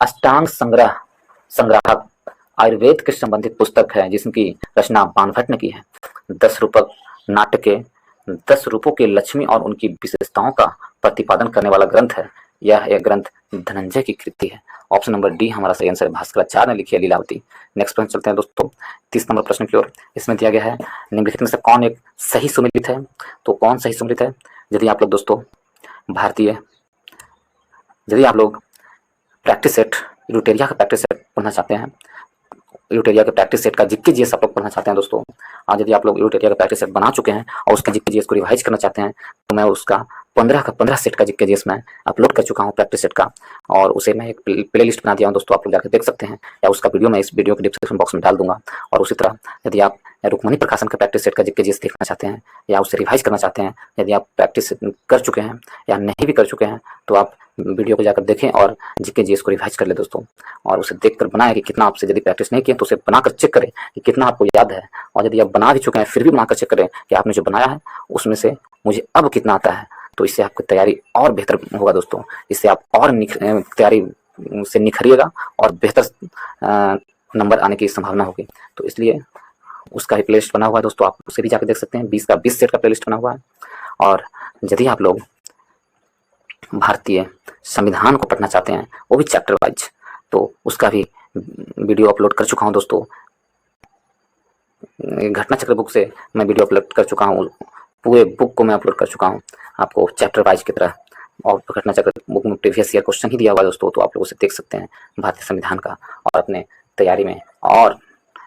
अष्टांग संग्राहक आयुर्वेद के संबंधित पुस्तक है जिसकी रचना बाणभट्ट ने की है। 10 रूपक नाट्य के 10 रूपों के लक्ष्मी और उनकी विशेषताओं का प्रतिपादन करने वाला ग्रंथ है। यह ग्रंथ धनंजय की कृति है। ऑप्शन नंबर डी हमारा सही आंसर है। भास्कराचार्य ने लिखी है लीलावती। नेक्स्ट प्रश्न चलते हैं दोस्तों 30 नंबर प्रश्न की ओर। इसमें दिया गया है निम्नलिखित में से कौन एक सही सुमेलित है। तो कौन सही सुमेलित है? यदि आप लोग दोस्तों यदि आप लोग प्रैक्टिस सेट यूटेरिया का प्रैक्टिस सेट पढ़ना चाहते हैं, यूटेरिया के प्रैक्टिस सेट का जीके जीएस आप लोग पढ़ना चाहते हैं दोस्तों, आज यदि आप लोग यूटेरिया का प्रैक्टिस सेट बना चुके हैं और उसका जीके जीएस को रिवाइज करना चाहते हैं तो मैं उसका 15 का 15 सेट का जीके जीएस मैं अपलोड कर चुका हूं प्रैक्टिस सेट का, और उसे मैं एक प्ले लिस्ट बना दिया हूं दोस्तों, आप लोग जाकर देख सकते हैं, या उसका वीडियो मैं इस वीडियो के डिस्क्रिप्शन बॉक्स में डाल दूंगा। और उसी तरह यदि आप रुक्मणी प्रकाशन का प्रैक्टिस सेट का जीके जीएस देखना चाहते हैं या उसे रिवाइज करना चाहते हैं, यदि आप प्रैक्टिस कर चुके हैं या नहीं भी कर चुके हैं तो आप वीडियो को जाकर देखें और जीके जीएस को रिवाइज कर ले दोस्तों, और उसे देखकर बनाएं कि कितना आपसे, यदि प्रैक्टिस नहीं किए तो उसे बनाकर चेक करें कि कितना आपको याद है, और यदि आप बना भी चुके हैं फिर भी बनाकर चेक करें कि आपने जो बनाया है उसमें से मुझे अब कितना आता है। तो इससे आपकी तैयारी और बेहतर होगा दोस्तों, इससे आप और तैयारी से निखरिएगा और बेहतर नंबर आने की संभावना होगी। तो इसलिए उसका ही प्लेलिस्ट बना हुआ है दोस्तों, आप उसे भी जाकर देख सकते हैं। 20 का 20 सेट का प्लेलिस्ट बना हुआ है। और यदि आप लोग भारतीय संविधान को पढ़ना चाहते हैं वो भी चैप्टर वाइज, तो उसका भी वीडियो अपलोड कर चुका हूं दोस्तों। घटना चक्र बुक से मैं वीडियो अपलोड कर चुका हूं, पूरे बुक को मैं अपलोड कर चुका हूं आपको चैप्टर वाइज की तरह, और घटना चक्र बुक में प्रीवियस ईयर क्वेश्चन ही दिया हुआ है दोस्तों, तो आप लोग उसे देख सकते हैं भारतीय संविधान का, और अपने तैयारी में और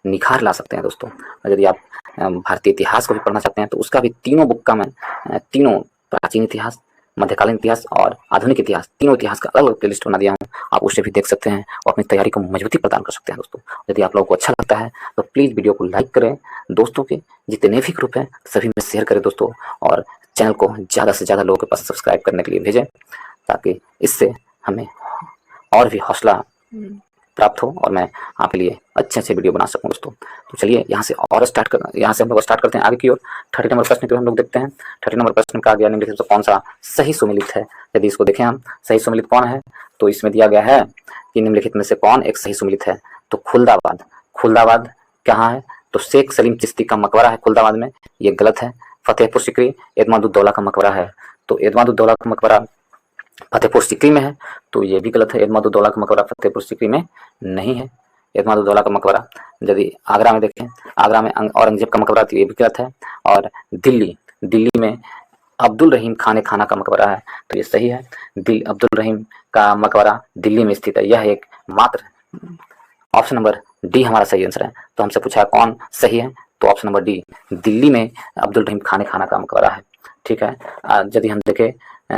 निखार ला सकते हैं दोस्तों। और यदि आप भारतीय इतिहास को भी पढ़ना चाहते हैं तो उसका भी तीनों बुक का मैं तीनों प्राचीन इतिहास, मध्यकालीन इतिहास और आधुनिक इतिहास, तीनों इतिहास का अलग अलग प्लेलिस्ट बना दिया हूँ, आप उसे भी देख सकते हैं और अपनी तैयारी को मजबूती प्रदान कर सकते हैं दोस्तों। यदि आप लोगों को अच्छा लगता है तो प्लीज़ वीडियो को लाइक करें, दोस्तों के जितने भी ग्रुप हैं सभी में शेयर करें दोस्तों, और चैनल को ज़्यादा से ज़्यादा लोगों के पास सब्सक्राइब करने के लिए भेजें, ताकि इससे हमें और भी हौसला प्राप्त हो और मैं आपके लिए अच्छे अच्छे वीडियो बना सकूं दोस्तों। तो चलिए यहाँ से हम लोग स्टार्ट करते हैं आगे की ओर। 30 नंबर प्रश्न की ओर हम लोग देखते हैं। 30 नंबर प्रश्न का गया निम्नलिखित में कौन सा सही सुमेलित है। यदि इसको देखें हम सही सुमेलित कौन है, तो इसमें दिया गया है कि निम्नलिखित में से कौन एक सही सुमेलित है। तो खुलदाबाद कहाँ है? तो शेख सलीम चिश्ती का मकबरा है खुलदाबाद में, ये गलत है। फतेहपुर सिकरी एतमादुद्दौला का मकबरा है, तो एतमादुद्दौला का मकबरा फतेहपुर सिकरी में है, तो ये भी गलत है। एतमादुद्दौला का मकबरा फतेहपुर सिकरी में नहीं है। एतमादुद्दौला का मकबरा यदि आगरा में देखें, आगरा में औरंगजेब का मकबरा, तो ये भी गलत है। और दिल्ली में अब्दुल रहीम खाना का मकबरा है, तो ये सही है। अब्दुल रहीम का मकबरा दिल्ली में स्थित है। यह एक मात्र ऑप्शन नंबर डी हमारा सही आंसर है। तो हमसे पूछा कौन सही है, तो ऑप्शन नंबर डी, दिल्ली में अब्दुल रहीम खाना का मकबरा है। ठीक है। यदि हम देखें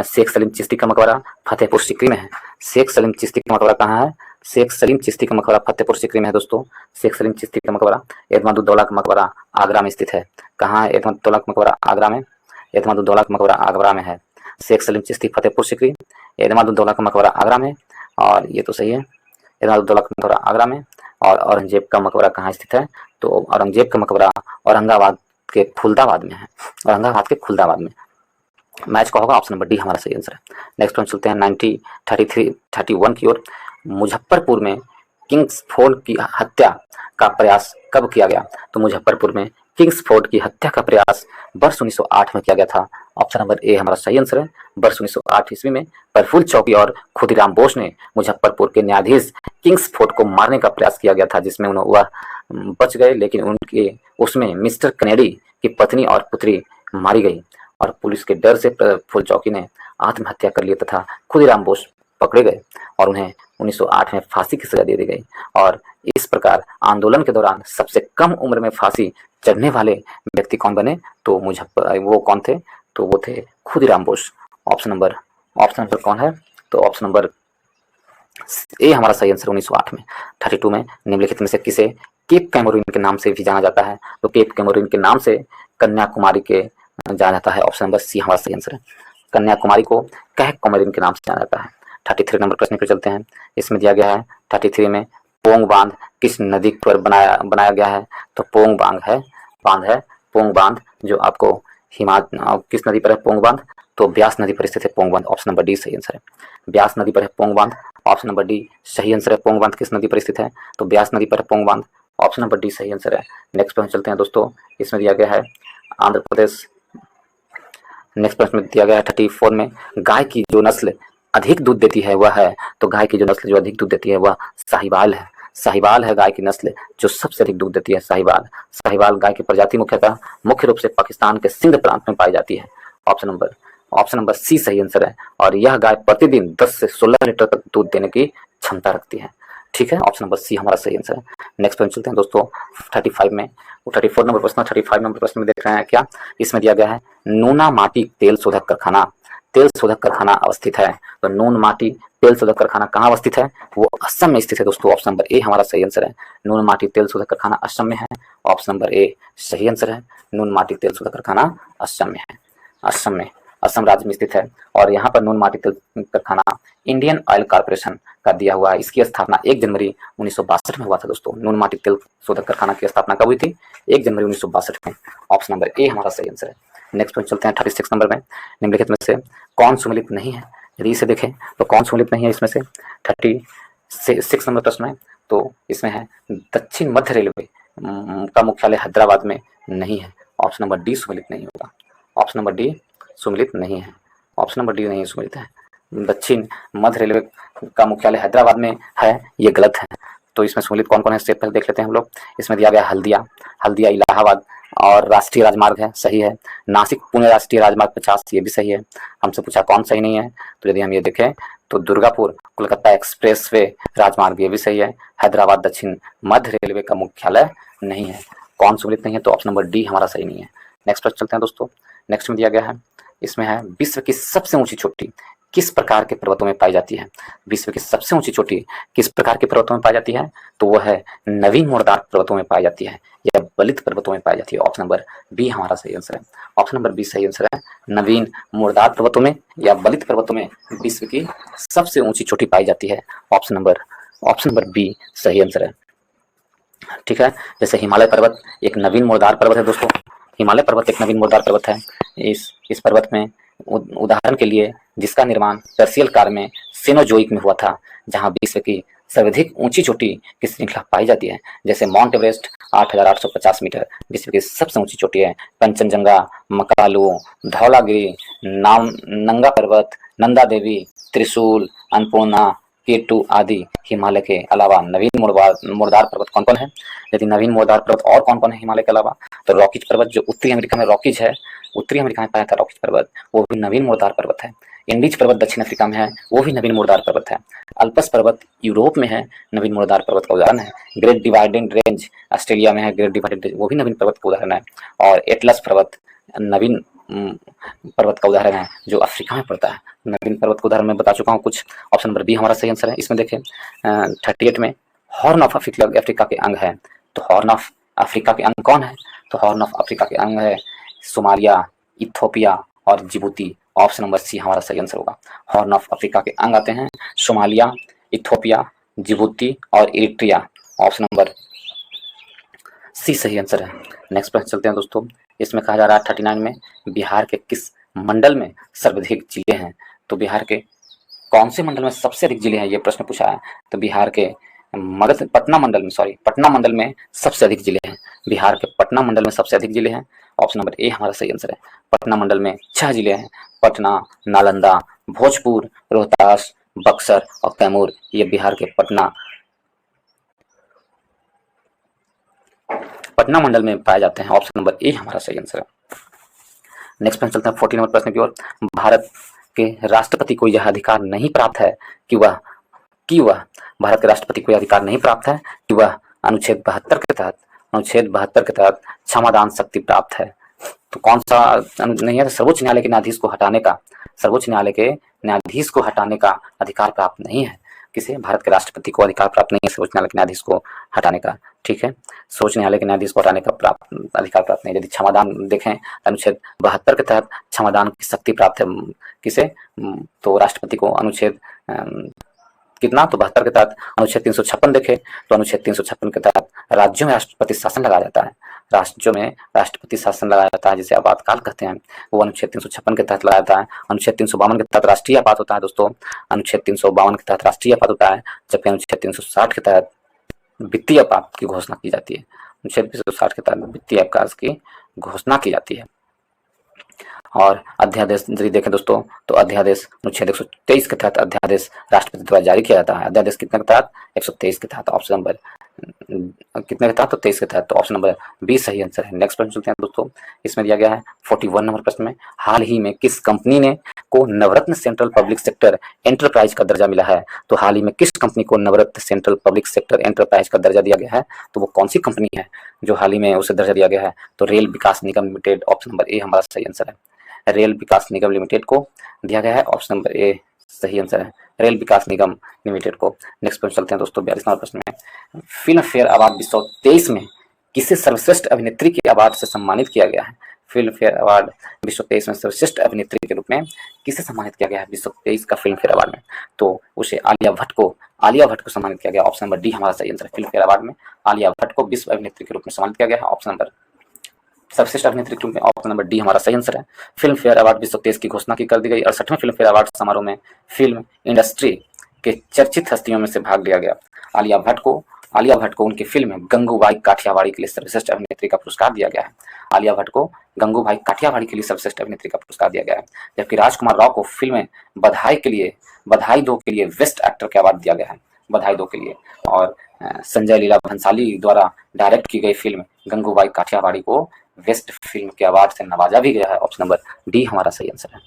शेख सलीम चिश्ती का मकबरा फतेहपुर सिकरी में है। शेख सलीम चिश्ती का मकबरा कहाँ है? शेख सलीम चिश्ती का मकबरा फतेहपुर सिकरी में है दोस्तों। शेख सलीम चिश्ती का मकबरा एतमादुद्दौला का मकबरा आगरा में स्थित है। कहाँ है एतमादुद्दौला का मकबरा? आगरा में। एतमादुद्दौला का मकबरा आगरा में है। शेख सलीम चिश्ती फतेहपुर सिकरी, एतमादुद्दौला का मकबरा आगरा में, और ये तो सही है, एतमादुद्दौला का मकबरा आगरा में। और औरंगजेब का मकबरा कहाँ स्थित है? तो औरंगजेब का मकबरा औरंगाबाद के खुलदाबाद में है, औरंगाबाद के खुलदाबाद में। मैच का होगा ऑप्शन नंबर डी हमारा सही आंसर है। नेक्स्ट वन चलते हैं 31 की ओर। मुजफ्फरपुर में किंग्सफोर्ड की हत्या का प्रयास कब किया गया? तो मुजफ्फरपुर में किंग्सफोर्ड की हत्या का प्रयास वर्ष 1908 में किया गया था। ऑप्शन नंबर ए हमारा सही आंसर है। वर्ष 1908 ईस्वी में प्रफुल्ल चौकी और खुदीराम बोस ने मुजफ्फरपुर के न्यायाधीश किंग्सफोर्ड को मारने का प्रयास किया गया था, जिसमें वह बच गए, लेकिन उसमें मिस्टर कैनेडी की पत्नी और पुत्री मारी गई, और पुलिस के डर से प्रफुल्ल चौकी ने आत्महत्या कर ली तथा खुदीराम बोस पकड़े गए और उन्हें 1908 में फांसी की सजा दे दी गई। और इस प्रकार आंदोलन के दौरान सबसे कम उम्र में फांसी चढ़ने वाले व्यक्ति कौन बने? तो वो कौन थे? तो वो थे खुदीराम बोस। ऑप्शन नंबर कौन है? तो ऑप्शन नंबर ए हमारा सही आंसर 1908 में। 32 में निम्नलिखित में से किसे केप कैमरून के नाम से भी जाना जाता है? तो केप कैमरून के नाम से कन्याकुमारी के जाना जाता है। ऑप्शन नंबर सी हमारा सही आंसर है। कन्याकुमारी को कह कैमरून के नाम से जाना जाता है। 33 नंबर प्रश्न पर चलते हैं। इसमें दिया गया है 33 में पोंग बांध किस नदी पर बनाया गया है? तो पोंग बांध है पोंग बांध जो आपको किस नदी पर है पोंग बांध? तो ब्यास नदी पर स्थित है पोंग बांध। ऑप्शन नंबर डी सही आंसर है। ब्यास नदी पर है पोंग बांध। ऑप्शन नंबर डी सही आंसर है। पोंग बांध किस नदी पर स्थित है? तो ब्यास नदी पर है पोंग बांध। ऑप्शन नंबर डी सही आंसर है। नेक्स्ट प्रश्न चलते हैं दोस्तों। इसमें दिया गया है आंध्र प्रदेश। नेक्स्ट प्रश्न में दिया गया है 34 में, गाय की जो नस्ल अधिक दूध देती है वह है, तो गाय की जो नस्ल जो अधिक दूध देती है वह साहिवाल है। साहिवाल है गाय की नस्ल जो सबसे अधिक दूध देती है, साहिवाल। साहिवाल गाय की प्रजाति मुख्य रूप से पाकिस्तान के सिंध प्रांत में पाई जाती है। ऑप्शन नंबर सी सही आंसर है। और यह गाय प्रतिदिन 10 से 16 लीटर तक दूध देने की क्षमता रखती है। ठीक है, ऑप्शन नंबर सी हमारा सही आंसर है। नेक्स्ट प्रश्न चलते हैं दोस्तों 35 में। 34 नंबर प्रश्न, 35 नंबर प्रश्न में देख रहे हैं क्या? इसमें दिया गया है नूना माटी तेल शोधक कारखाना, तेल शोधक कारखाना अवस्थित है। तो नून माटी तेल शोधक कारखाना कहाँ अवस्थित है? वो असम में स्थित है दोस्तों। ऑप्शन नंबर ए हमारा सही आंसर है। नून माटी तेल शोधक कारखाना असम में है। ऑप्शन नंबर ए सही आंसर है। नून माटी तेल शोधक कारखाना असम में है। असम राज्य में स्थित है। और यहाँ पर नून माटी तेल कारखाना इंडियन ऑयल कॉर्पोरेशन का दिया हुआ है। इसकी स्थापना 1 जनवरी 1962 में हुआ था दोस्तों। नून माटी तेल शोधक कारखाना की स्थापना कब हुई थी? 1 जनवरी 1962 में। ऑप्शन नंबर ए हमारा सही आंसर है। नेक्स्ट प्रश्न चलते हैं 36 नंबर में। निम्नलिखित में से कौन सुमेलित नहीं है? यदि इसे देखें तो कौन सुमेलित नहीं है इसमें से? 36 नंबर प्रश्न है। तो इसमें है दक्षिण मध्य रेलवे का मुख्यालय हैदराबाद में नहीं है। ऑप्शन नंबर डी सुमेलित नहीं होगा। ऑप्शन नंबर डी सुमेलित नहीं है। ऑप्शन नंबर डी नहीं सुमेलित है। दक्षिण मध्य रेलवे का मुख्यालय हैदराबाद में है, ये गलत है। तो इसमें सुमेलित कौन कौन है स्टेप पहले देख लेते हैं हम लोग। इसमें दिया गया हल्दिया इलाहाबाद और राष्ट्रीय राजमार्ग है, सही है। नासिक पुणे राष्ट्रीय राजमार्ग 50, ये भी सही है। हमसे पूछा कौन सही नहीं है, तो यदि हम ये देखें तो दुर्गापुर कोलकाता एक्सप्रेसवे राजमार्ग, ये भी सही है। हैदराबाद दक्षिण मध्य रेलवे का मुख्यालय नहीं है। कौन सुमेलित नहीं है? तो ऑप्शन नंबर डी हमारा सही नहीं है। नेक्स्ट प्रश्न चलते हैं दोस्तों। नेक्स्ट में दिया गया है, इसमें है विश्व की सबसे ऊंची चोटी किस प्रकार के पर्वतों में पाई जाती है? विश्व की सबसे ऊंची चोटी किस प्रकार के पर्वतों में पाई जाती है? तो वह है नवीन मोरदार पर्वतों में पाई जाती है या बलित पर्वतों में पाई जाती है। ऑप्शन नंबर बी हमारा सही आंसर है। ऑप्शन नंबर बी सही आंसर है। नवीन मोरदार पर्वतों में या बलित पर्वतों में विश्व की सबसे ऊंची चोटी पाई जाती है। ऑप्शन नंबर बी सही आंसर है। ठीक है, जैसे हिमालय पर्वत एक नवीन मोरदार पर्वत है दोस्तों। हिमालय पर्वत एक नवीन मोरदार पर्वत है। इस पर्वत में उदाहरण के लिए जिसका निर्माण पर्शियल काल में सेनोजोइक में हुआ था, जहां विश्व की सर्वाधिक ऊंची चोटी की श्रृंखला पाई जाती है। जैसे माउंट एवरेस्ट 8,850 मीटर विश्व की सबसे ऊंची चोटी है। कंचनजंगा, मकालू, धौलागिरी, नंगा पर्वत, नंदा देवी, त्रिशूल, अन्नपूर्णा, केटू आदि हिमालय के अलावा नवीन मोरदार पर्वत कौन कौन है? यदि नवीन मोरदार पर्वत और कौन कौन है हिमालय के अलावा? तो रॉकीज पर्वत जो उत्तरी अमेरिका में रॉकीज है, उत्तरी अमेरिका में पाया था रॉकीज पर्वत, वो भी नवीन मोरदार पर्वत है। इंडीज पर्वत दक्षिण अफ्रीका में है, वो भी नवीन मोरदार पर्वत है। अल्पस पर्वत यूरोप में है, नवीन मोरदार पर्वत का उदाहरण है। ग्रेट डिवाइडेड रेंज ऑस्ट्रेलिया में है, ग्रेट डिवाइडेड रेंज वो भी नवीन पर्वत का उदाहरण है। और एटलस पर्वत नवीन पर्वत का उदाहरण है जो अफ्रीका में पड़ता है। नवीन पर्वत का उदाहरण मैं बता चुका हूँ कुछ। ऑप्शन नंबर बी हमारा सही आंसर है। इसमें देखें 38 में हॉर्न ऑफ अफ्रीका के अंग है। तो हॉर्न ऑफ अफ्रीका के अंग कौन है? तो हॉर्न ऑफ अफ्रीका के अंग है सोमालिया, इथियोपिया और जिबूती। ऑप्शन नंबर सी हमारा सही आंसर होगा। हॉर्न ऑफ अफ्रीका के अंग आते हैं सोमालिया, इथियोपिया, जिबूती और इरिट्रिया। ऑप्शन नंबर सी सही आंसर है। नेक्स्ट प्रश्न चलते हैं दोस्तों। इसमें कहा जा रहा है 39 में बिहार के किस मंडल में सर्वाधिक जिले हैं? तो बिहार के कौन से मंडल में सबसे अधिक जिले हैं, ये प्रश्न पूछा है। तो बिहार के पटना मंडल में सबसे अधिक जिले हैं। बिहार के पटना मंडल में सबसे अधिक जिले हैं। ऑप्शन नंबर ए हमारा सही आंसर है। पटना मंडल में 6 जिले हैं। पटना, नालंदा, भोजपुर, रोहतास, बक्सर और कैमूर, ये बिहार के पटना मंडल में पाए जाते हैं। ऑप्शन नंबर ए हमारा सही आंसर है। नेक्स्ट प्रश्न चलते हैं 40 नंबर प्रश्न की ओर। भारत के राष्ट्रपति को यह अधिकार नहीं प्राप्त है कि वह भारत के राष्ट्रपति को यह अधिकार नहीं प्राप्त है कि वह अनुच्छेद 72 के तहत क्षमादान शक्ति प्राप्त है। तो कौन सा नहीं है? तो सर्वोच्च न्यायालय के न्यायाधीश को हटाने का अधिकार प्राप्त नहीं है। किसे? भारत के राष्ट्रपति को अधिकार प्राप्त नहीं है सर्वोच्च न्यायालय के न्यायाधीश को हटाने का। ठीक है, सर्वोच्च न्यायालय के न्यायाधीश को हटाने का अधिकार प्राप्त नहीं। यदि क्षमादान देखें अनुच्छेद 72 के तहत क्षमादान की शक्ति प्राप्त है किसे? तो राष्ट्रपति को। अनुच्छेद कितना? तो 72 के तहत। अनुच्छेद 356 देखे तो अनुच्छेद 356 के तहत राज्यों में राष्ट्रपति शासन लगाया जाता है। राज्यों में राष्ट्रपति शासन लगाया जाता है, जिसे आपातकाल कहते हैं, वो अनुच्छेद 356 के तहत लगाया जाता है। अनुच्छेद 352 के तहत राष्ट्रीय आपात होता है दोस्तों, अनुच्छेद 352 के तहत राष्ट्रीय आपात होता है, जबकि अनुच्छेद 360 के तहत वित्तीय आपात की घोषणा की जाती है। अनुच्छेद 360 के तहत वित्तीय आपात की घोषणा की जाती है। और अध्यादेश यदि देखें दोस्तों, तो अध्यादेश अनुच्छेद 123 के तहत अध्यादेश राष्ट्रपति द्वारा जारी किया जाता है। अध्यादेश कितने के तहत? 123 के तहत। ऑप्शन नंबर कितने के तहत? तो 23 के तहत। तो ऑप्शन नंबर बी सही आंसर है। नेक्स्ट प्रश्न चलते हैं दोस्तों, इसमें दिया गया है 41 नंबर प्रश्न में, हाल ही में किस कंपनी ने को नवरत्न सेंट्रल पब्लिक सेक्टर एंटरप्राइज का दर्जा मिला है? तो हाल ही में किस कंपनी को नवरत्न सेंट्रल पब्लिक सेक्टर एंटरप्राइज का दर्जा दिया गया है? तो वो कौन सी कंपनी है जो हाल ही में उसे दर्जा दिया गया है? तो rail Vikas Nigam limited. Option number A हमारा सही आंसर है। रेल विकास निगम लिमिटेड को दिया गया है, ऑप्शन नंबर ए सही आंसर है, रेल विकास निगम लिमिटेड को। नेक्स्ट प्रश्न चलते हैं दोस्तों, 42 नंबर प्रश्न में, फिल्म फेयर अवार्ड 2023 में किसे सर्वश्रेष्ठ अभिनेत्री के अवार्ड से सम्मानित किया गया है? फिल्म फेयर अवार्ड 2023 में सर्वश्रेष्ठ अभिनेत्री के रूप में किसे सम्मानित किया गया है 2023 का फिल्म फेयर अवार्ड में? तो उसे आलिया भट्ट को सम्मानित किया गया। ऑप्शन नंबर डी हमारा सही आंसर है। फिल्म फेयर अवार्ड में आलिया भट्ट को विश्व अभिनेत्री के रूप में सम्मानित किया गया है। ऑप्शन नंबर सर्वश्रेष्ठ अभिनेत्री के रूप में ऑप्शन नंबर डी हमारा सही आंसर है। फिल्म फेयर अवार्ड 2023 की घोषणा की कर दी गई। 68वें फिल्म फेयर अवार्ड समारोह में फिल्म इंडस्ट्री के चर्चित हस्तियों में से भाग लिया गया। आलिया भट्ट को उनकी फिल्म गंगूबाई काठियावाड़ी के लिए सर्वश्रेष्ठ अभिनेत्री का पुरस्कार दिया गया है। आलिया भट्ट को गंगूबाई काठियावाड़ी के लिए सर्वश्रेष्ठ अभिनेत्री का पुरस्कार दिया गया है, जबकि राजकुमार राव को फिल्म बधाई दो के लिए बेस्ट एक्टर का अवार्ड दिया गया है। बधाई दो के लिए। और संजय लीला भंसाली द्वारा डायरेक्ट की गई फिल्म गंगूबाई काठियावाड़ी को बेस्ट फिल्म के अवार्ड से नवाजा भी गया है। ऑप्शन नंबर डी हमारा सही आंसर है।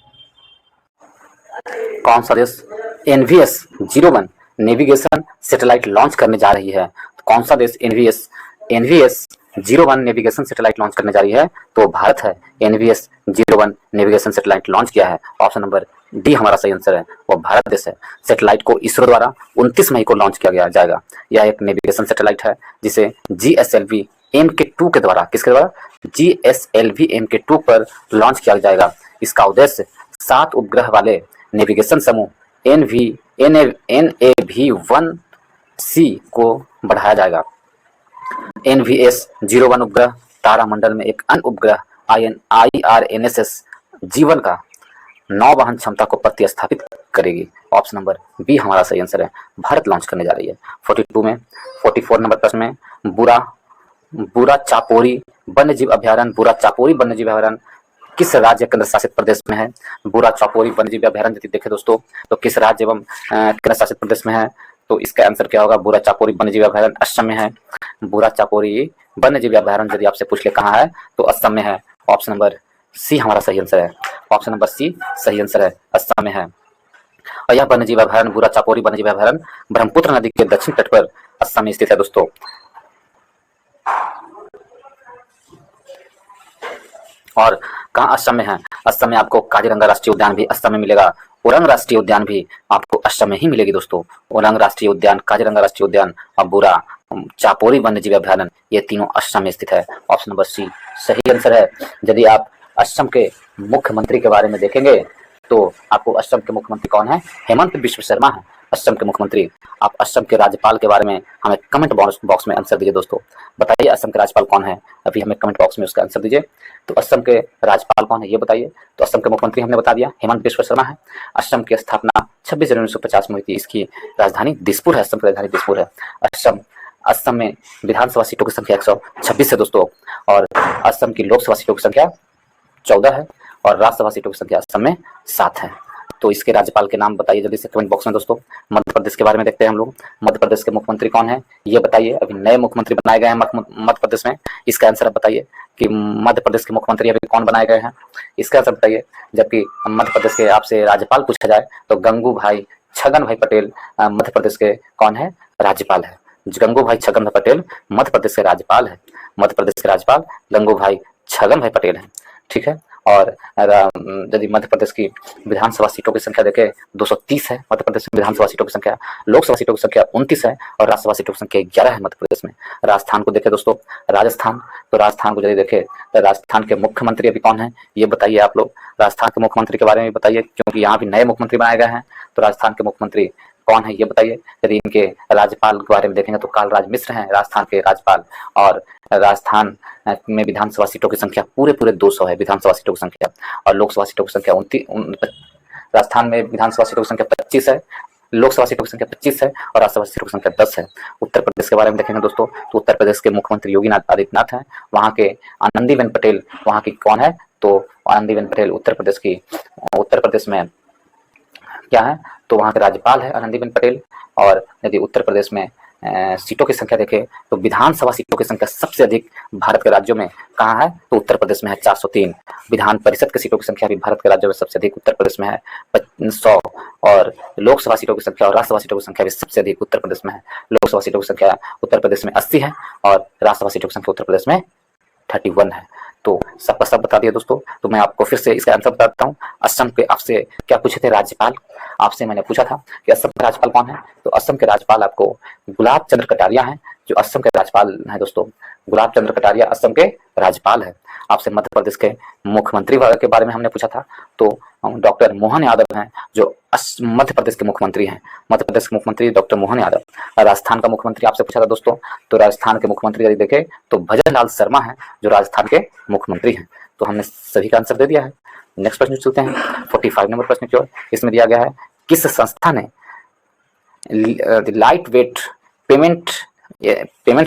कौन सा देश NVS-01 नेविगेशन सैटेलाइट लॉन्च करने जा रही है? तो कौन सा देश NVS-01 नेविगेशन सैटेलाइट लॉन्च करने जा रही है? तो भारत है। NVS-01 नेविगेशन सैटेलाइट लॉन्च किया है। ऑप्शन नंबर डी हमारा सही आंसर है, वो भारत देश है। सैटेलाइट को इसरो द्वारा 29 मई को लॉन्च किया जाएगा। यह एक नेविगेशन सैटेलाइट है जिसे GSLV MK2 के द्वारा, किसके द्वारा? GSLV MK2 पर लॉन्च किया जाएगा। इसका उद्देश्य 7 उपग्रह वाले नेविगेशन समूह NAV1C को बढ़ाया जाएगा। NVS-01 उपग्रह तारामंडल में एक अन्य उपग्रह IRNSS जीवन का नौवहन क्षमता को प्रतिस्थापित करेगी। ऑप्शन नंबर बी हमारा सही आंसर है, भारत लॉन्च करने जा रही है। 44 नंबर प्रश्न में, बुरा चापोरी वन्यजीव अभयारण्य किस राज्य केंद्र शासित प्रदेश में है? बुरा चापोरी वन्यजीव अभयारण्य यदि देखें दोस्तों, तो किस राज्य एवं केंद्र शासित प्रदेश में है? तो इसका आंसर क्या होगा? बुरा चापोरी वन्यजीव अभयारण्य असम में है। बुरा चापोरी वन्यजीव अभयारण्य यदि आपसे पूछ ले कहाँ है, तो असम में है। ऑप्शन नंबर सी हमारा सही आंसर है। ऑप्शन नंबर सी सही आंसर है, असम में है। और यह वन्यजीव अभयारण्य, बुरा चापोरी वन्यजीव अभयारण्य ब्रह्मपुत्र नदी के दक्षिण तट पर असम में स्थित है दोस्तों। और कहाँ असम में है? असम में आपको काजीरंगा राष्ट्रीय उद्यान भी असम में मिलेगा, ओरंग राष्ट्रीय उद्यान भी आपको असम में ही मिलेगी दोस्तों। ओरंग राष्ट्रीय उद्यान, काजीरंगा राष्ट्रीय उद्यान और बुरा चापोरी वन्यजीव अभयारण्य, ये तीनों असम में स्थित है। ऑप्शन नंबर सी सही आंसर है। यदि आप असम के मुख्यमंत्री के बारे में देखेंगे तो आपको असम के मुख्यमंत्री कौन है? हेमंत बिश्व शर्मा है असम के मुख्यमंत्री। आप असम के राज्यपाल के बारे में हमें कमेंट बॉक्स में आंसर दीजिए दोस्तों। बताइए असम के राज्यपाल कौन है? अभी हमें कमेंट बॉक्स में उसका आंसर दीजिए। तो असम के राज्यपाल कौन है ये बताइए। तो असम के मुख्यमंत्री हमने बता दिया, हेमंत बिश्व शर्मा है। असम की स्थापना 26 जनवरी 1950 में हुई थी। इसकी राजधानी दिसपुर है, असम की राजधानी दिसपुर है। असम में विधानसभा सीटों की संख्या 126 है दोस्तों, और असम की लोकसभा सीटों की संख्या 14 है, और राज्यसभा सीटों की संख्या असम में 7 है। तो इसके राज्यपाल के नाम बताइए जल्दी से कमेंट बॉक्स में दोस्तों। मध्य प्रदेश के बारे में देखते हैं हम लोग। मध्य प्रदेश के मुख्यमंत्री कौन है ये बताइए। अभी नए मुख्यमंत्री बनाए गए हैं मध्य प्रदेश में। इसका आंसर आप बताइए कि मध्य प्रदेश के मुख्यमंत्री अभी कौन बनाए गए हैं, इसका आंसर बताइए। जबकि मध्य प्रदेश के आपसे राज्यपाल पूछा जाए तो गंगू भाई छगन भाई पटेल मध्य प्रदेश के कौन है? राज्यपाल है। गंगू भाई छगन भाई पटेल मध्य प्रदेश के राज्यपाल है। मध्य प्रदेश के राज्यपाल गंगू भाई छगन भाई पटेल है, ठीक है। और यदि मध्य प्रदेश की विधानसभा सीटों की संख्या देखें 230 है मध्य प्रदेश में विधानसभा सीटों की संख्या, लोकसभा सीटों की संख्या 29 है, और राज्यसभा सीटों की संख्या 11 है मध्य प्रदेश में। राजस्थान को देखें दोस्तों, राजस्थान, तो राजस्थान को यदि देखें तो राजस्थान के मुख्यमंत्री अभी कौन है ये बताइए आप लोग। राजस्थान के मुख्यमंत्री के बारे में बताइए, क्योंकि यहाँ भी नए मुख्यमंत्री बनाए गए हैं। तो राजस्थान के मुख्यमंत्री कौन है ये बताइए। यदि इनके राज्यपाल के बारे में देखेंगे तो कालराज मिश्र हैं राजस्थान के राज्यपाल, और राजस्थान में विधानसभा सीटों की संख्या पूरे 200 है विधानसभा सीटों की संख्या, और लोकसभा सीटों की संख्या राजस्थान में विधानसभा सीटों की संख्या 25 है, लोकसभा सीटों की संख्या 25 है और राज्यसभा सीटों की संख्या 10 है। उत्तर प्रदेश के बारे में देखेंगे दोस्तों तो उत्तर प्रदेश के मुख्यमंत्री योगी आदित्यनाथ हैं, वहाँ के आनंदीबेन पटेल वहाँ की कौन है, तो आनंदीबेन पटेल उत्तर प्रदेश में क्या है, तो वहाँ के राज्यपाल है आनंदीबेन पटेल। और यदि उत्तर प्रदेश में सीटों की संख्या देखें तो विधानसभा सीटों की संख्या सबसे अधिक भारत के राज्यों में कहाँ है, तो उत्तर प्रदेश में है 403। विधान परिषद की सीटों की संख्या भी भारत के राज्यों में सबसे अधिक उत्तर प्रदेश में है 100, और लोकसभा सीटों की संख्या और राज्यसभा सीटों की संख्या भी सबसे अधिक उत्तर प्रदेश में है। लोकसभा सीटों की संख्या उत्तर प्रदेश में 80 है और राज्यसभा सीटों की संख्या उत्तर प्रदेश में 31 है। तो सबका सब बता दिया दोस्तों। तो मैं आपको फिर से इसका आंसर बताता हूँ। असम के आपसे क्या पूछे थे राज्यपाल, आपसे मैंने पूछा था कि असम के राज्यपाल कौन है, तो असम के राज्यपाल आपको गुलाब चंद्र कटारिया हैं, जो असम के राज्यपाल हैं दोस्तों। गुलाब चंद्र कटारिया असम के राज्यपाल है। आपसे मध्य प्रदेश के मुख्यमंत्री के बारे में हमने पूछा था, तो डॉक्टर मोहन यादव हैं जो मध्य प्रदेश के मुख्यमंत्री हैं। मध्य प्रदेश के मुख्यमंत्री डॉक्टर मोहन यादव। राजस्थान का मुख्यमंत्री आपसे पूछा था दोस्तों, तो राजस्थान के मुख्यमंत्री यदि देखें तो भजन लाल शर्मा है जो राजस्थान के मुख्यमंत्री हैं। तो हमने सभी का आंसर दे दिया है। नेक्स्ट प्रश्न चलते हैं 45 नंबर प्रश्न की ओर। इसमें दिया गया है किस संस्था ने लाइट वेट पेमेंट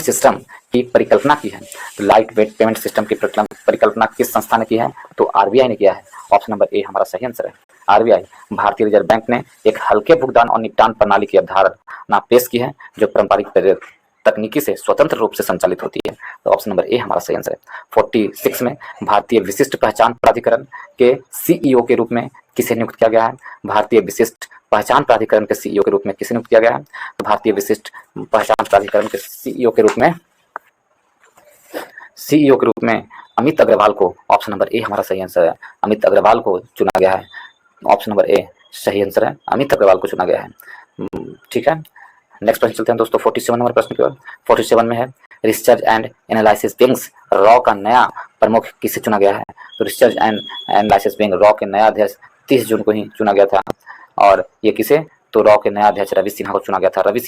सिस्टम की परिकल्पना की है। तो लाइट वेट पेमेंट सिस्टम की परिकल्पना किस संस्था ने की है, तो आरबीआई ने किया है। ऑप्शन नंबर ए हमारा सही आंसर है, आरबीआई। भारतीय रिजर्व बैंक ने एक हल्के भुगतान और निपटान प्रणाली की अवधारणा पेश की है जो पारंपरिक तकनीकी से स्वतंत्र रूप से संचालित होती है। तो ऑप्शन नंबर ए हमारा सही आंसर है। 46 में भारतीय विशिष्ट पहचान प्राधिकरण के सीईओ के रूप में किसे नियुक्त किया गया है। भारतीय विशिष्ट पहचान प्राधिकरण के सीईओ के रूप में किसे नियुक्त किया गया है, तो भारतीय विशिष्ट पहचान प्राधिकरण के सीईओ के रूप में अमित अग्रवाल को, ऑप्शन नंबर ए हमारा सही आंसर है, अमित अग्रवाल को चुना गया है। ऑप्शन नंबर ए सही आंसर है, अमित अग्रवाल को चुना गया है। ठीक है, नेक्स्ट प्रश्न चलते हैं दोस्तों 47 नंबर प्रश्न की ओर। 47 में है research and analysis wings raw का नया प्रमुख किसे चुना गया है। तो research and analysis wing raw के नया अध्यक्ष 30 जून को ही चुना गया था। और ये किसे, तो रॉ के नया अध्यक्ष रवि सिन्हा को चुना गया था, रवि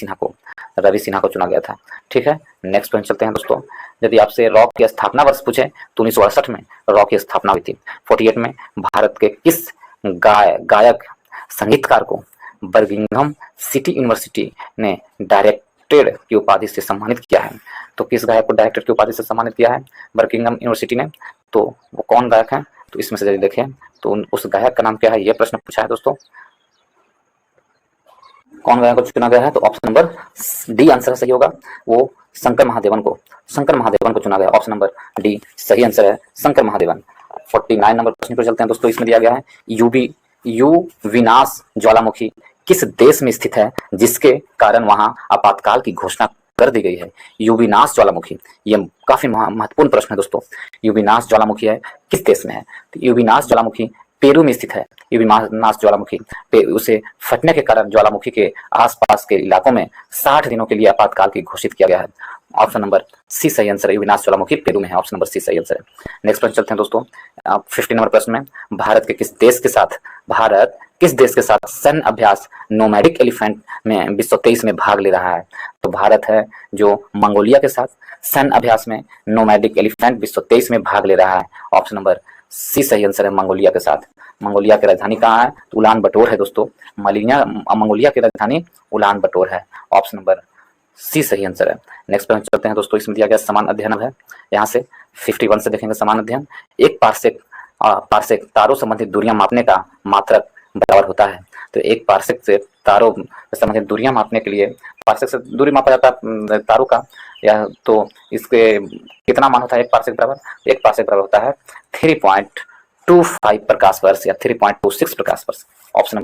सिन्हा को चुना गया था। ठीक है, नेक्स्ट प्रश्न चलते हैं दोस्तों। यदि आपसे रॉ की स्थापना वर्ष पूछे तो 1968 में रॉ की स्थापना हुई थी। 48 में भारत के किस गायक संगीतकार को बर्मिंघम सिटी यूनिवर्सिटी ने डायरेक्टेड की उपाधि से सम्मानित किया है। तो किस गायक को डायरेक्टेड की उपाधि से सम्मानित किया है बर्मिंघम यूनिवर्सिटी ने, तो वो कौन गायक है, तो इसमें से यदि देखें तो उस गायक का नाम क्या है, ये प्रश्न पूछा है दोस्तों। कौन गायक को चुना गया है, तो ऑप्शन नंबर डी आंसर सही होगा, वो शंकर महादेवन को चुना गया। ऑप्शन नंबर डी सही आंसर है, शंकर महादेवन। 49 नंबर प्रश्न पर चलते हैं दोस्तों। इसमें दिया गया है युविनाश ज्वालामुखी किस देश में स्थित है जिसके कारण वहां आपातकाल की घोषणा कर दी गई है। युविनाश ज्वालामुखी, ये काफी महत्वपूर्ण प्रश्न है दोस्तों। युविनाश ज्वालामुखी है किस देश में है, तो युविनाश ज्वालामुखी पेरू में स्थित है। युविनाश ज्वालामुखी उसे फटने के कारण ज्वालामुखी के आसपास के इलाकों में 60 दिनों के लिए आपातकाल की घोषित किया गया है। ऑप्शन नंबर सी सही आंसर है, युविनाश ज्वालामुखी पेरू में है, ऑप्शन नंबर सी सही आंसर है। नेक्स्ट प्रश्न चलते हैं दोस्तों 50 नंबर प्रश्न में। भारत किस देश के साथ सैन्य अभ्यास नोमैडिक एलिफेंट में 2023 में भाग ले रहा है। तो भारत है जो मंगोलिया के साथ सैन्य अभ्यास में नोमैडिक एलिफेंट 2023 में भाग ले रहा है। ऑप्शन नंबर सी सही आंसर है, मंगोलिया के साथ। मंगोलिया की राजधानी कहाँ है, तो उलान बटोर है दोस्तों। मंगोलिया की राजधानी उलान बटोर है, ऑप्शन नंबर सी सही आंसर है। नेक्स्ट प्रश्न चलते हैं दोस्तों। इसमें दिया गया समान अध्ययन है, यहाँ से 51 से देखेंगे समान अध्ययन। एक पार्सेक तारों संबंधित दूरियां मापने का मात्रक बराबर होता है। तो एक पार्सेक से तारों संबंधित दूरियां मापने के लिए, पार्सेक से दूरी मापा जाता है तारों का, या तो इसके कितना मान होता है एक पार्सेक बराबर, एक पार्सेक बराबर होता है 3.25 प्रकाश वर्ष या 3.26 प्रकाश वर्ष। ऑप्शन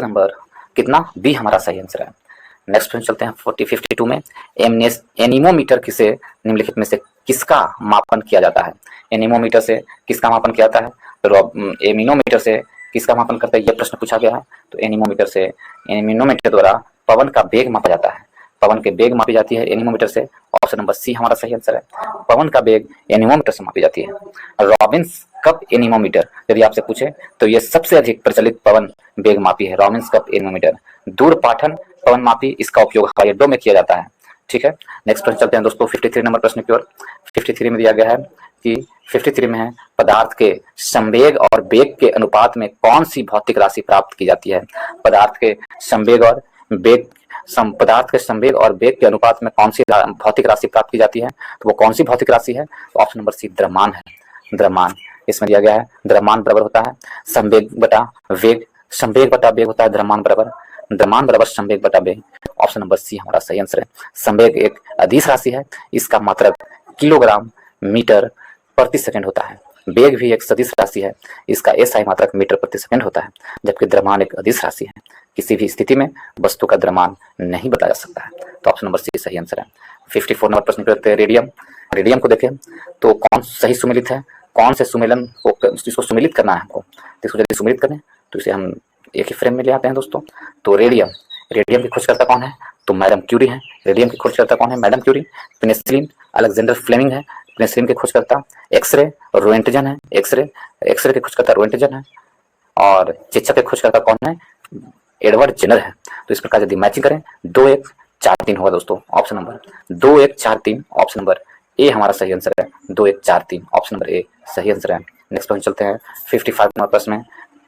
नंबर कितना, बी हमारा सही आंसर है। नेक्स्ट प्रश्न चलते हैं 52 में। एनीमोमीटर किसे निम्नलिखित में से किसका मापन किया जाता है। एनीमोमीटर से किसका मापन किया जाता है, तो एमिनोमीटर से किसका मापन करता है, यह प्रश्न पूछा गया है। तो एनीमोमीटर द्वारा पवन का वेग मापा जाता है। पवन के वेग मापी जाती है एनीमोमीटर से। ऑप्शन नंबर सी हमारा सही आंसर है। पवन का वेग एनीमोमीटर से मापी जाती है। रॉबिन्स कप एनीमोमीटर यदि आपसे पूछे तो ये सबसे अधिक प्रचलित पवन वेग मापी है, रॉबिन्स कप एनीमोमीटर। दूरपाठन पवन मापी, इसका उपयोग हवाई अड्डों में किया जाता है। ठीक है, नेक्स्ट प्रश्न चलते हैं दोस्तों 53 नंबर प्रश्न की ओर। 53 में दिया गया है कि 53 में है पदार्थ के संवेग और वेग के अनुपात में कौन सी भौतिक राशि प्राप्त की जाती है। पदार्थ के संवेग और वेग पदार्थ के संवेग और वेग के अनुपात में कौन सी भौतिक राशि प्राप्त की जाती है, तो वो कौन सी भौतिक राशि है, तो ऑप्शन नंबर सी द्रव्यमान है। द्रव्यमान इसमें दिया गया है, द्रव्यमान बराबर होता है संवेग बटा वेग, संवेग बटा वेग होता है द्रव्यमान बराबर, द्रव्यमान बराबर संवेग बटा वेग। ऑप्शन नंबर सी हमारा सही आंसर है। संवेग एक अदिश राशि है, इसका मात्रक किलोग्राम मीटर प्रति सेकंड होता है। वेग भी एक सदिश राशि है, इसका एसआई मात्रक मीटर प्रति सेकंड होता है। जबकि द्रव्यमान एक अदिश राशि है, किसी भी स्थिति में वस्तु का द्रव्यमान नहीं बताया जा सकता है। तो ऑप्शन नंबर सी सही आंसर है। 54 नंबर प्रश्न करते हैं रेडियम। रेडियम को देखें तो कौन सही सुमेलित है, कौन से सुमेलन को इसको सुमेलित करना है हमको, तो इसको यदि सुमेलित करें तो इसे हम एक ही फ्रेम में ले आते हैं दोस्तों। तो रेडियम, रेडियम की खोजकर्ता कौन है, तो मैडम क्यूरी है। रेडियम की खोजकर्ता कौन है, madam Curie. Penicillin Alexander Fleming है, पेनिसिलिन के खोजकर्ता। एक्सरे रोएंटजन है, एक्सरे के खोजकर्ता रोएंटजन है। और चेचक के खोजकर्ता कौन है, एडवर्ड जेनर है। तो इस प्रकार यदि मैचिंग करें 2 1 4 3 होगा दोस्तों। Option number 2 1 4 3 option number A हमारा सही आंसर है। 2 1 4 3 ऑप्शन नंबर ए सही आंसर है। नेक्स्ट क्वेश्चन चलते हैं 55 नंबर प्रश्न में।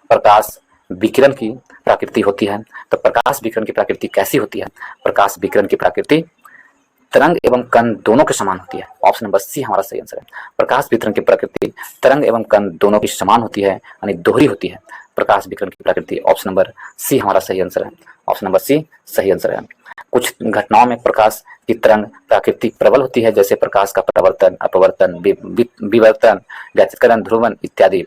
प्रकाश विकिरण की प्रकृति होती है, तो प्रकाश विकिरण की प्रकृति कैसी होती है। प्रकाश विकिरण की प्रकृति तरंग एवं कण दोनों के समान होती है। ऑप्शन नंबर सी हमारा सही आंसर है। प्रकाश विकिरण की प्रकृति तरंग एवं कण दोनों की समान होती है, यानी दोहरी होती है। प्रकाश विकिरण की प्रकृति ऑप्शन नंबर सी हमारा सही आंसर है। ऑप्शन नंबर सी सही आंसर है। कुछ घटनाओं में प्रकाश की तरंग प्रकृति प्रबल होती है, जैसे प्रकाश का परावर्तन, अपवर्तन, विवर्तन, व्यतिकरण, ध्रुवण इत्यादि।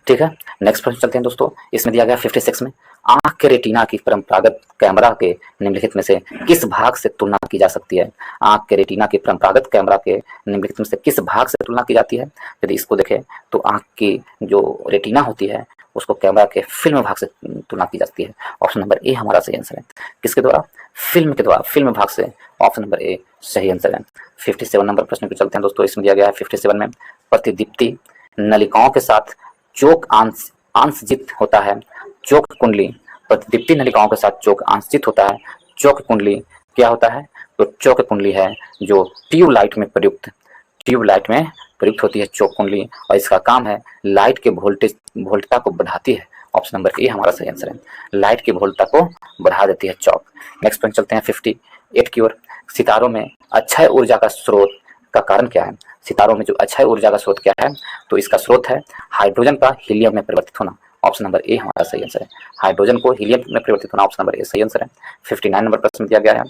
ठीक है, नेक्स्ट प्रश्न चलते हैं दोस्तों। इसमें दिया गया 56 में आंख के रेटिना की परंपरागत कैमरा के निम्नलिखित में से किस भाग से तुलना की जा सकती है। आंख के रेटिना की परंपरागत कैमरा के निम्नलिखित में से किस भाग से तुलना की जाती है। यदि इसको देखें तो आंख की जो रेटिना होती है उसको कैमरा के फिल्म भाग से तुलना की जाती है। ऑप्शन नंबर ए हमारा सही आंसर है। किसके द्वारा, फिल्म के द्वारा, फिल्म भाग से। ऑप्शन नंबर ए सही आंसर है। 57 नंबर प्रश्न पे चलते हैं दोस्तों। इसमें दिया गया है 57 में प्रतिदीप्ति नलिकाओं के साथ चोक आंशजित होता है। चोक कुंडली, प्रतिदीप्ति नलिकाओं के साथ चोक आंशजित होता है। चोक कुंडली क्या होता है, तो चोक कुंडली है जो ट्यूबलाइट में प्रयुक्त होती है चोक कुंडली, और इसका काम है लाइट के वोल्टता को बढ़ाती है। ऑप्शन नंबर ए हमारा सही आंसर है। लाइट की वोल्टता को बढ़ा देती है चौक। नेक्स्ट पॉइंट चलते हैं 58 की ओर। सितारों में अक्षय ऊर्जा का स्रोत का कारण क्या है। सितारों में जो अक्षय ऊर्जा का स्रोत क्या है, तो इसका स्रोत है हाइड्रोजन का हीलियम में परिवर्तित होना। ऑप्शन नंबर ए हमारा सही आंसर है। हाइड्रोजन को हीलियम में परिवर्तित होना, ऑप्शन नंबर ए सही आंसर है। 59 नंबर प्रश्न दिया गया है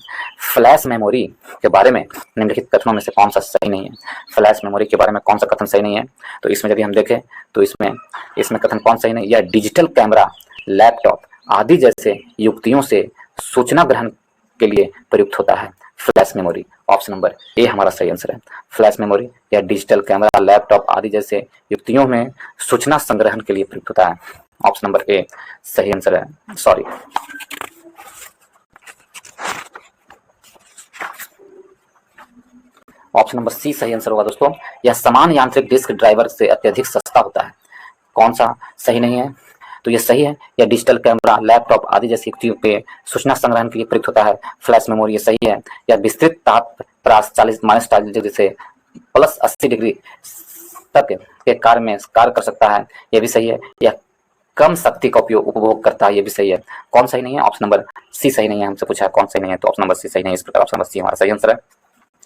फ्लैश मेमोरी के बारे में निम्नलिखित कथनों में से कौन सा सही नहीं है। फ्लैश मेमोरी के बारे में कौन सा कथन सही नहीं है, तो इसमें यदि हम देखें तो इसमें कथन कौन सही नहीं, यह डिजिटल कैमरा, लैपटॉप आदि जैसे युक्तियों से सूचना ग्रहण के लिए प्रयुक्त होता है। Flash memory, option number A हमारा सही आंसर है। फ्लैश मेमोरी या डिजिटल कैमरा, लैपटॉप आदि जैसे युक्तियों में सूचना संग्रहण के लिए प्रयुक्त होता है। ऑप्शन नंबर ए सही आंसर है। सॉरी, ऑप्शन नंबर सी सही आंसर होगा दोस्तों। यह समान यांत्रिक डिस्क ड्राइवर से अत्यधिक सस्ता होता है। कौन सा सही नहीं है, तो ये सही है। यह डिजिटल कैमरा, लैपटॉप आदि जैसी युक्तियों के सूचना संग्रहण के लिए प्रयुक्त होता है। फ्लैश मेमोरी ये सही है। यह विस्तृत ताप प्रास 40 डिग्री से प्लस 80 डिग्री तक के कार्य कर सकता है, यह भी सही है। यह कम शक्ति का उपभोग करता है, ये भी सही है। कौन सही नहीं है, ऑप्शन नंबर सी सही नहीं है। हमसे पूछा है कौन सही नहीं है, तो ऑप्शन नंबर सी सही नहीं है। इस प्रकार ऑप्शन नंबर सी हमारा सही आंसर है।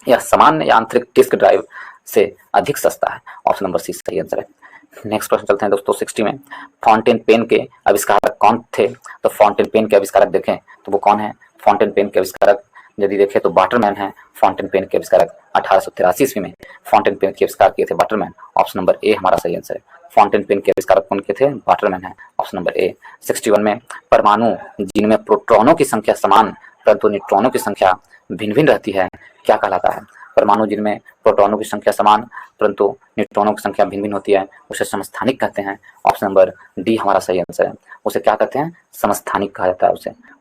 यह सामान्य यांत्रिक डिस्क ड्राइव से अधिक सस्ता है। ऑप्शन नंबर सी सही आंसर है। नेक्स्ट प्रश्न चलते हैं दोस्तों 60 में। फाउंटेन पेन के आविष्कारक कौन थे, तो फाउंटेन पेन के आविष्कारक देखें तो वो कौन है। फाउंटेन पेन के आविष्कारक यदि देखें तो वाटरमैन है। फाउंटेन पेन के आविष्कारक 1883 ईस्वी में फाउंटेन पेन के आविष्कार किए थे वाटरमैन। ऑप्शन नंबर ए हमारा सही आंसर है। फाउंटेन पेन के आविष्कारक कौन के थे, वाटरमैन है। Option number A. 61 में परमाणु जिनमें प्रोटॉनों की संख्या समान परंतु न्यूट्रॉनों की संख्या भिन्न भिन्न रहती है क्या कहलाता है। परमाणु जिनमें प्रोटॉनों की संख्या समान परंतु न्यूट्रॉनों की संख्या भिन्न भिन्न होती है उसे समस्थानिक कहते हैं। ऑप्शन नंबर डी हमारा सही आंसर है। उसे क्या कहते हैं? समस्थानिक कहा जाता है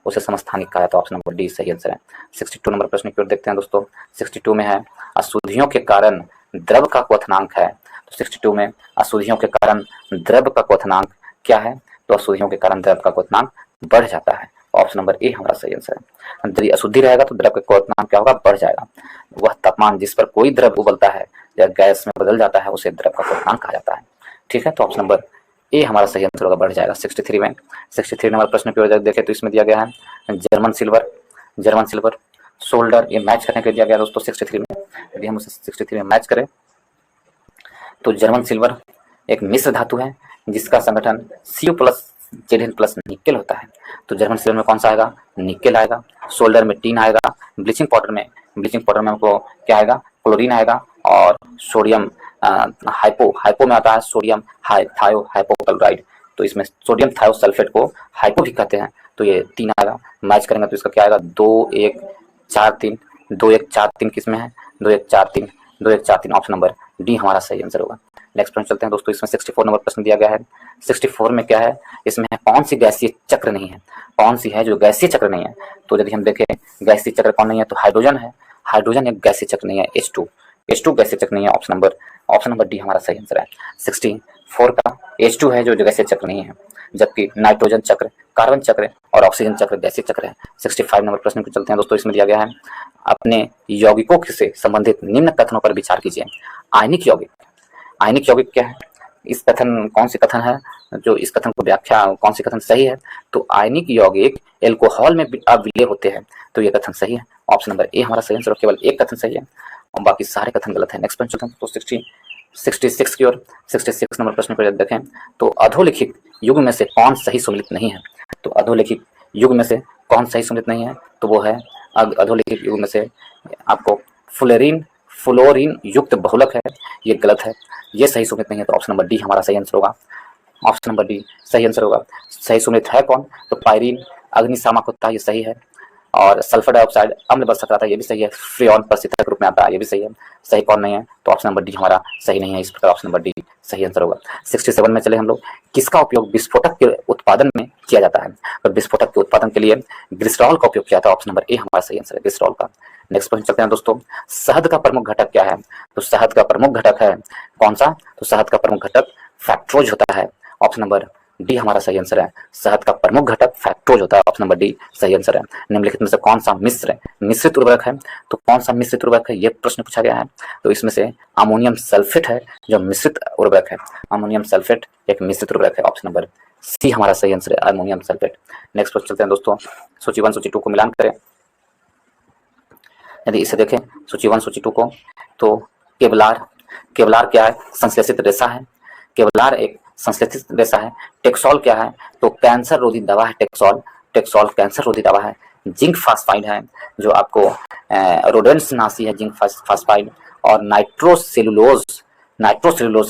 उसे समस्थानिक कहा जाता है। ऑप्शन नंबर डी सही आंसर है। 62 नंबर प्रश्न की ओर देखते हैं दोस्तों। 62 में है अशुद्धियों के कारण द्रव का क्वथनांक है। तो 62 में अशुद्धियों के कारण द्रव का क्वथनांक क्या है? तो अशुद्धियों के कारण द्रव का क्वथनांक बढ़ जाता है। ऑप्शन नंबर ए हमारा सही आंसर है। यदि अशुद्धि रहेगा तो द्रव का क्वथनांक क्या होगा? बढ़ जाएगा। वह तापमान जिस पर कोई द्रव उबलता है या गैस में बदल जाता है उसे द्रव का क्वथनांक कहा जाता है। ठीक है, तो ऑप्शन नंबर ए हमारा सही आंसर होगा, बढ़ जाएगा। 63 में 63 नंबर प्रश्न की ओर देखें तो इसमें दिया गया है जर्मन सिल्वर सोल्डर, ये मैच करने के लिए दिया गया दोस्तों 63 में। यदि हम उसे 63 में मैच करें तो जर्मन सिल्वर एक मिश्र धातु है जिसका संगठन Cu plus Zn plus nickel होता है। तो जर्मन सिल्वर में कौन सा आएगा? निकेल आएगा। सोल्डर में टीन आएगा। ब्लीचिंग पाउडर में हमको क्या आएगा? क्लोरीन आएगा। और सोडियम हाइपो में आता है सोडियम हाइपोक्लोराइड। तो इसमें सोडियम थायोसल्फेट को हाइपो भी कहते हैं। तो ये 3 आएगा। मैच करेंगे तो इसका क्या आएगा? 2 1 4 3 2 1 4 3 किसमें है? 2 1 4 3 2 1 4 3 ऑप्शन नंबर डी हमारा सही आंसर होगा। नेक्स्ट प्रश्न चलते हैं दोस्तों। इसमें 64 नंबर प्रश्न दिया गया है। 64 में क्या है? इसमें कौन सी गैसीय चक्र नहीं है? कौन सी है जो गैसीय चक्र नहीं है? तो यदि हम देखें गैसीय चक्र कौन नहीं है तो हाइड्रोजन है। हाइड्रोजन एक गैसीय चक्र नहीं है। H2 गैसीय चक्र नहीं है। ऑप्शन नंबर डी हमारा सही आंसर है। 64 का H2 है जो गैसीय चक्र नहीं है, जबकि नाइट्रोजन चक्र, कार्बन चक्र और ऑक्सीजन चक्र गैसीय चक्र है। 65 नंबर प्रश्न पर चलते हैं दोस्तों। इसमें दिया गया है अपने यौगिकों से संबंधित निम्न कथनों पर विचार कीजिए। आयनिक यौगिक क्या है? इस कथन कौन सी कथन है जो इस कथन को व्याख्या कौन सी कथन सही है? तो आयनिक यौगिक एल्कोहल में अविलेय होते हैं। तो ये कथन सही है। ऑप्शन नंबर ए हमारा सही आंसर। केवल एक कथन सही है और बाकी सारे कथन गलत है। नेक्स्ट प्रश्न चलते हैं तो 66 की ओर। 66 नंबर प्रश्न पर देखें तो अधोलिखित युग में से कौन सही सम्मिलित नहीं है? तो अधोलिखित युग में से कौन सही सम्मिलित नहीं है? तो वो है अधोलिखित युग में से आपको फ्लोरीन युक्त बहुलक है, ये गलत है, ये सही सम्मिलित नहीं है। तो ऑप्शन नंबर डी हमारा सही आंसर होगा। ऑप्शन नंबर डी सही आंसर होगा। सही सम्मिलित है कौन? तो पायरीन अग्निशामक होता है, ये सही है। और सल्फर डाइऑक्साइड अम्ल बन सकता है, ये भी सही है। फ्रियोन प्रसिद्धक रूप में आता है, ये भी सही है। सही कौन नहीं है? तो ऑप्शन नंबर डी हमारा सही नहीं है। इस प्रकार ऑप्शन नंबर डी सही आंसर होगा। 67 में चले हम लोग। किसका उपयोग विस्फोटक के उत्पादन में किया जाता है? तो विस्फोटक के उत्पादन के लिए ग्लिसरॉल का उपयोग किया था। ऑप्शन नंबर ए हमारा सही आंसर है, ग्लिसरॉल का। नेक्स्ट प्रश्न चलते हैं दोस्तों। शहद का प्रमुख घटक क्या है? तो शहद का प्रमुख घटक है कौन सा? तो शहद का प्रमुख घटक फैक्ट्रोज होता है। ऑप्शन नंबर डी हमारा सही आंसर है। शहद का प्रमुख घटक फैक्ट्रोज होता है। ऑप्शन नंबर डी सही आंसर है। निम्नलिखित में से कौन सा मिश्रित उर्वरक है? तो कौन सा मिश्रित उर्वरक है, यह प्रश्न पूछा गया है। तो इसमें से अमोनियम सल्फेट है जो मिश्रित उर्वरक है। अमोनियम सल्फेट एक मिश्रित उर्वरक है। ऑप्शन नंबर सी हमारा सही आंसर है, अमोनियम सल्फेट। नेक्स्ट प्रश्न चलते हैं दोस्तों। सूची 1 सूची 2 को मिलान करें। यदि इसे देखें सूची 1 सूची 2 को, तो केवलार क्या है? संश्लेषित रेशा है। केवलार एक संश्लेषित रेशा है। टेक्सोल क्या है? तो कैंसर रोधी दवा है। टेक्सोल कैंसर रोधी दवा है। जिंक फास्फाइड है जो आपको रोडेंट्स नाशी है, जिंक फास्फाइड। और नाइट्रोसेलुलोज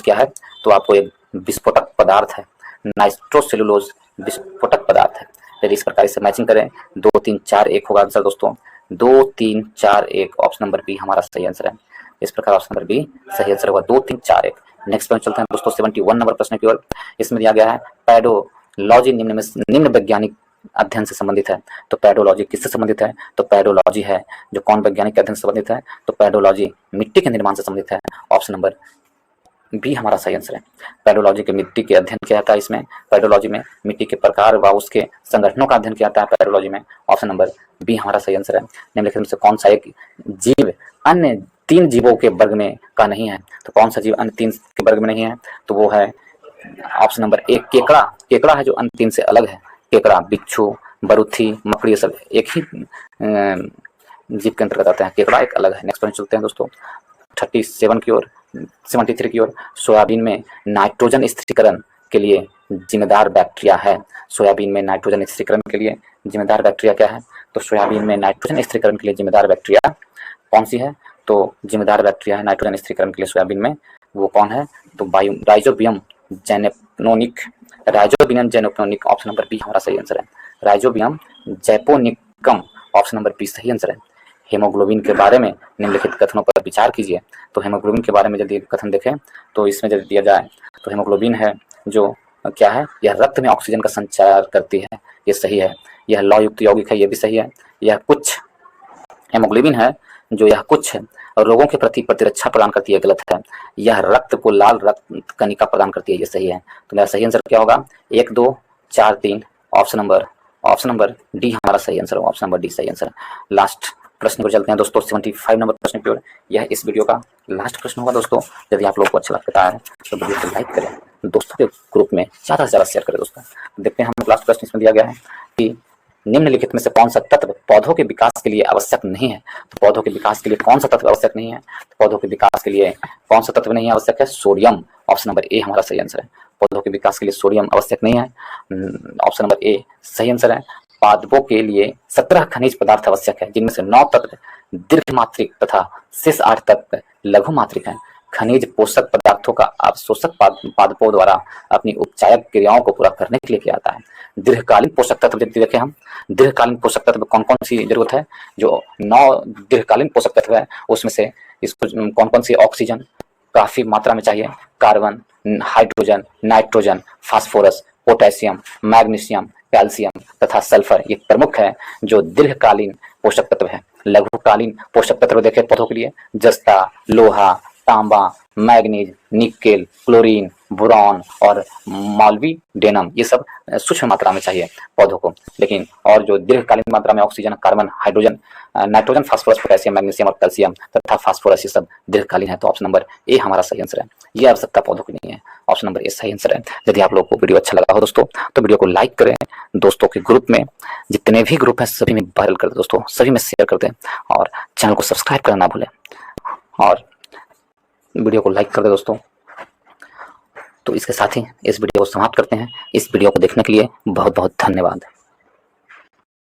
क्या है? तो आपको एक विस्फोटक पदार्थ है। नाइट्रोसेलुलोज विस्फोटक पदार्थ है। यदि इस प्रकार से मैचिंग करें 2 3 4 1 होगा आंसर दोस्तों। 2 3 4 1 ऑप्शन नंबर बी हमारा सही आंसर है। इस प्रकार ऑप्शन नंबर बी सही आंसर होगा, 2 3 4 1। नेक्स्ट प्रश्न चलते हैं दोस्तों 71 नंबर प्रश्न की ओर। इसमें दिया गया है पैडोलॉजी निम्न वैज्ञानिक अध्ययन से संबंधित है। तो पैडोलॉजी किससे संबंधित है? तो पैडोलॉजी है जो कौन वैज्ञानिक अध्ययन से संबंधित है? तो पैडोलॉजी मिट्टी के निर्माण से संबंधित है। ऑप्शन नंबर बी हमारा सही आंसर है। पैडोलॉजी के मिट्टी के अध्ययन किया जाता है। इसमें पैडोलॉजी में मिट्टी के प्रकार व उसके संगठनों का अध्ययन किया जाता है पैडोलॉजी में। ऑप्शन नंबर बी हमारा सही आंसर है। निम्नलिखित में से कौन सा एक जीव अन्य 3 जीवों के वर्ग में का नहीं है? तो कौन सा जीव अन्य 3 के वर्ग में नहीं है? तो वो है ऑप्शन नंबर ए केकड़ा है जो अन्य 3 से अलग है। केकड़ा, बिच्छू, बरूथी, मकड़ी, ये सब एक ही जीव के अंतर्गत आते हैं। केकड़ा एक अलग है। नेक्स्ट प्रश्न चलते हैं दोस्तों 73 की ओर। सोयाबीन में नाइट्रोजन स्थिरीकरण के लिए जिम्मेदार बैक्टीरिया है। सोयाबीन में नाइट्रोजन स्थिरीकरण के लिए जिम्मेदार बैक्टीरिया क्या है? तो सोयाबीन में नाइट्रोजन स्थिरीकरण के लिए जिम्मेदार बैक्टीरिया कौन सी है? तो जिम्मेदार बैक्टीरिया है नाइट्रोजन स्थिरीकरण के लिए सोयाबीन में, वो कौन है? तो Rhizobium japonic. Option number B हमारा सही आंसर है। Rhizobium japonicum option number B सही आंसर है। हेमोग्लोबिन के बारे में निम्नलिखित कथनों पर विचार कीजिए। तो हेमोग्लोबिन के बारे में यदि कथन देखें तो इसमें यदि दिया जाए तो हेमोग्लोबिन है जो क्या है, यह रक्त में ऑक्सीजन का संचार करती है, ये सही है। यह लौ युक्त यौगिक है, ये भी सही है। यह कुछ हेमोग्लोबिन है जो यह कुछ रोगों के प्रति प्रतिरक्षा प्रदान करती है, गलत है। यह रक्त को लाल रक्त कणिका प्रदान करती है, ये सही है। तो मेरा सही आंसर क्या होगा, 1 2 4 3 ऑप्शन नंबर डी हमारा सही आंसर होगा, ऑप्शन नंबर डी सही आंसर। लास्ट प्रश्न पर चलते हैं दोस्तों, 75 नंबर प्रश्न की ओर। यह इस वीडियो का लास्ट प्रश्न होगा दोस्तों। यदि आप लोगों को अच्छा लगता है तो वीडियो को लाइक करें, दोस्तों के ग्रुप में ज़्यादा से ज़्यादा शेयर करें दोस्तों। देखते हैं हम लास्ट प्रश्न इसमें दिया गया है कि निम्नलिखित में से कौन सा तत्व पौधों के विकास के लिए आवश्यक नहीं है। तो पौधों के विकास के लिए कौन सा तत्व आवश्यक नहीं है, तो पौधों के विकास के लिए कौन सा तत्व नहीं आवश्यक है, सोडियम। ऑप्शन नंबर ए हमारा सही आंसर है। पौधों के विकास के लिए सोडियम आवश्यक नहीं है, ऑप्शन नंबर ए सही आंसर है। पादपों के लिए 17 खनिज पदार्थ आवश्यक है, जिनमें से 9 तत्व दीर्घमात्रिक तथा शेष 8 तत्व लघु मात्रिक हैं। खनिज पोषक पदार्थों का अवशोषक पादपों द्वारा अपनी उपचायक क्रियाओं को पूरा करने के लिए किया जाता है। दीर्घकालीन पोषक तत्व यदि देखें हम, दीर्घकालीन पोषक तत्व कौन कौन सी जरूरत है, जो 9 दीर्घकालीन पोषक तत्व है उसमें से इसको कौन कौन सी, ऑक्सीजन काफी मात्रा में चाहिए, carbon, hydrogen, nitrogen, phosphorus, potassium, magnesium, calcium तथा सल्फर, ये प्रमुख है जो दीर्घकालीन पोषक तत्व है। लघुकालीन पोषक तत्व देखें पौधों के लिए, जस्ता, लोहा, तांबा, मैग्नीज, निकेल, क्लोरीन, बोरॉन और मॉलिब्डेनम, ये सब सूक्ष्म मात्रा में चाहिए पौधों को। लेकिन और जो दीर्घकालीन मात्रा में oxygen, carbon, hydrogen, nitrogen, phosphorus, potassium, magnesium और कैल्शियम तथा फास्फोरस, ये सब दीर्घकालीन है। तो ऑप्शन नंबर ए हमारा सही आंसर है। ये आवश्यकता पौधों की नहीं है, ऑप्शन नंबर ए सही आंसर है। यदि आप लोगों को वीडियो अच्छा लगा हो दोस्तों तो वीडियो को लाइक करें, दोस्तों के ग्रुप में, जितने भी ग्रुप हैं सभी में वायरल कर दें दोस्तों, सभी में शेयर कर दें और चैनल को सब्सक्राइब करना ना भूलें और वीडियो को लाइक कर दे दोस्तों। तो इसके साथ ही इस वीडियो को समाप्त करते हैं। इस वीडियो को देखने के लिए बहुत बहुत धन्यवाद।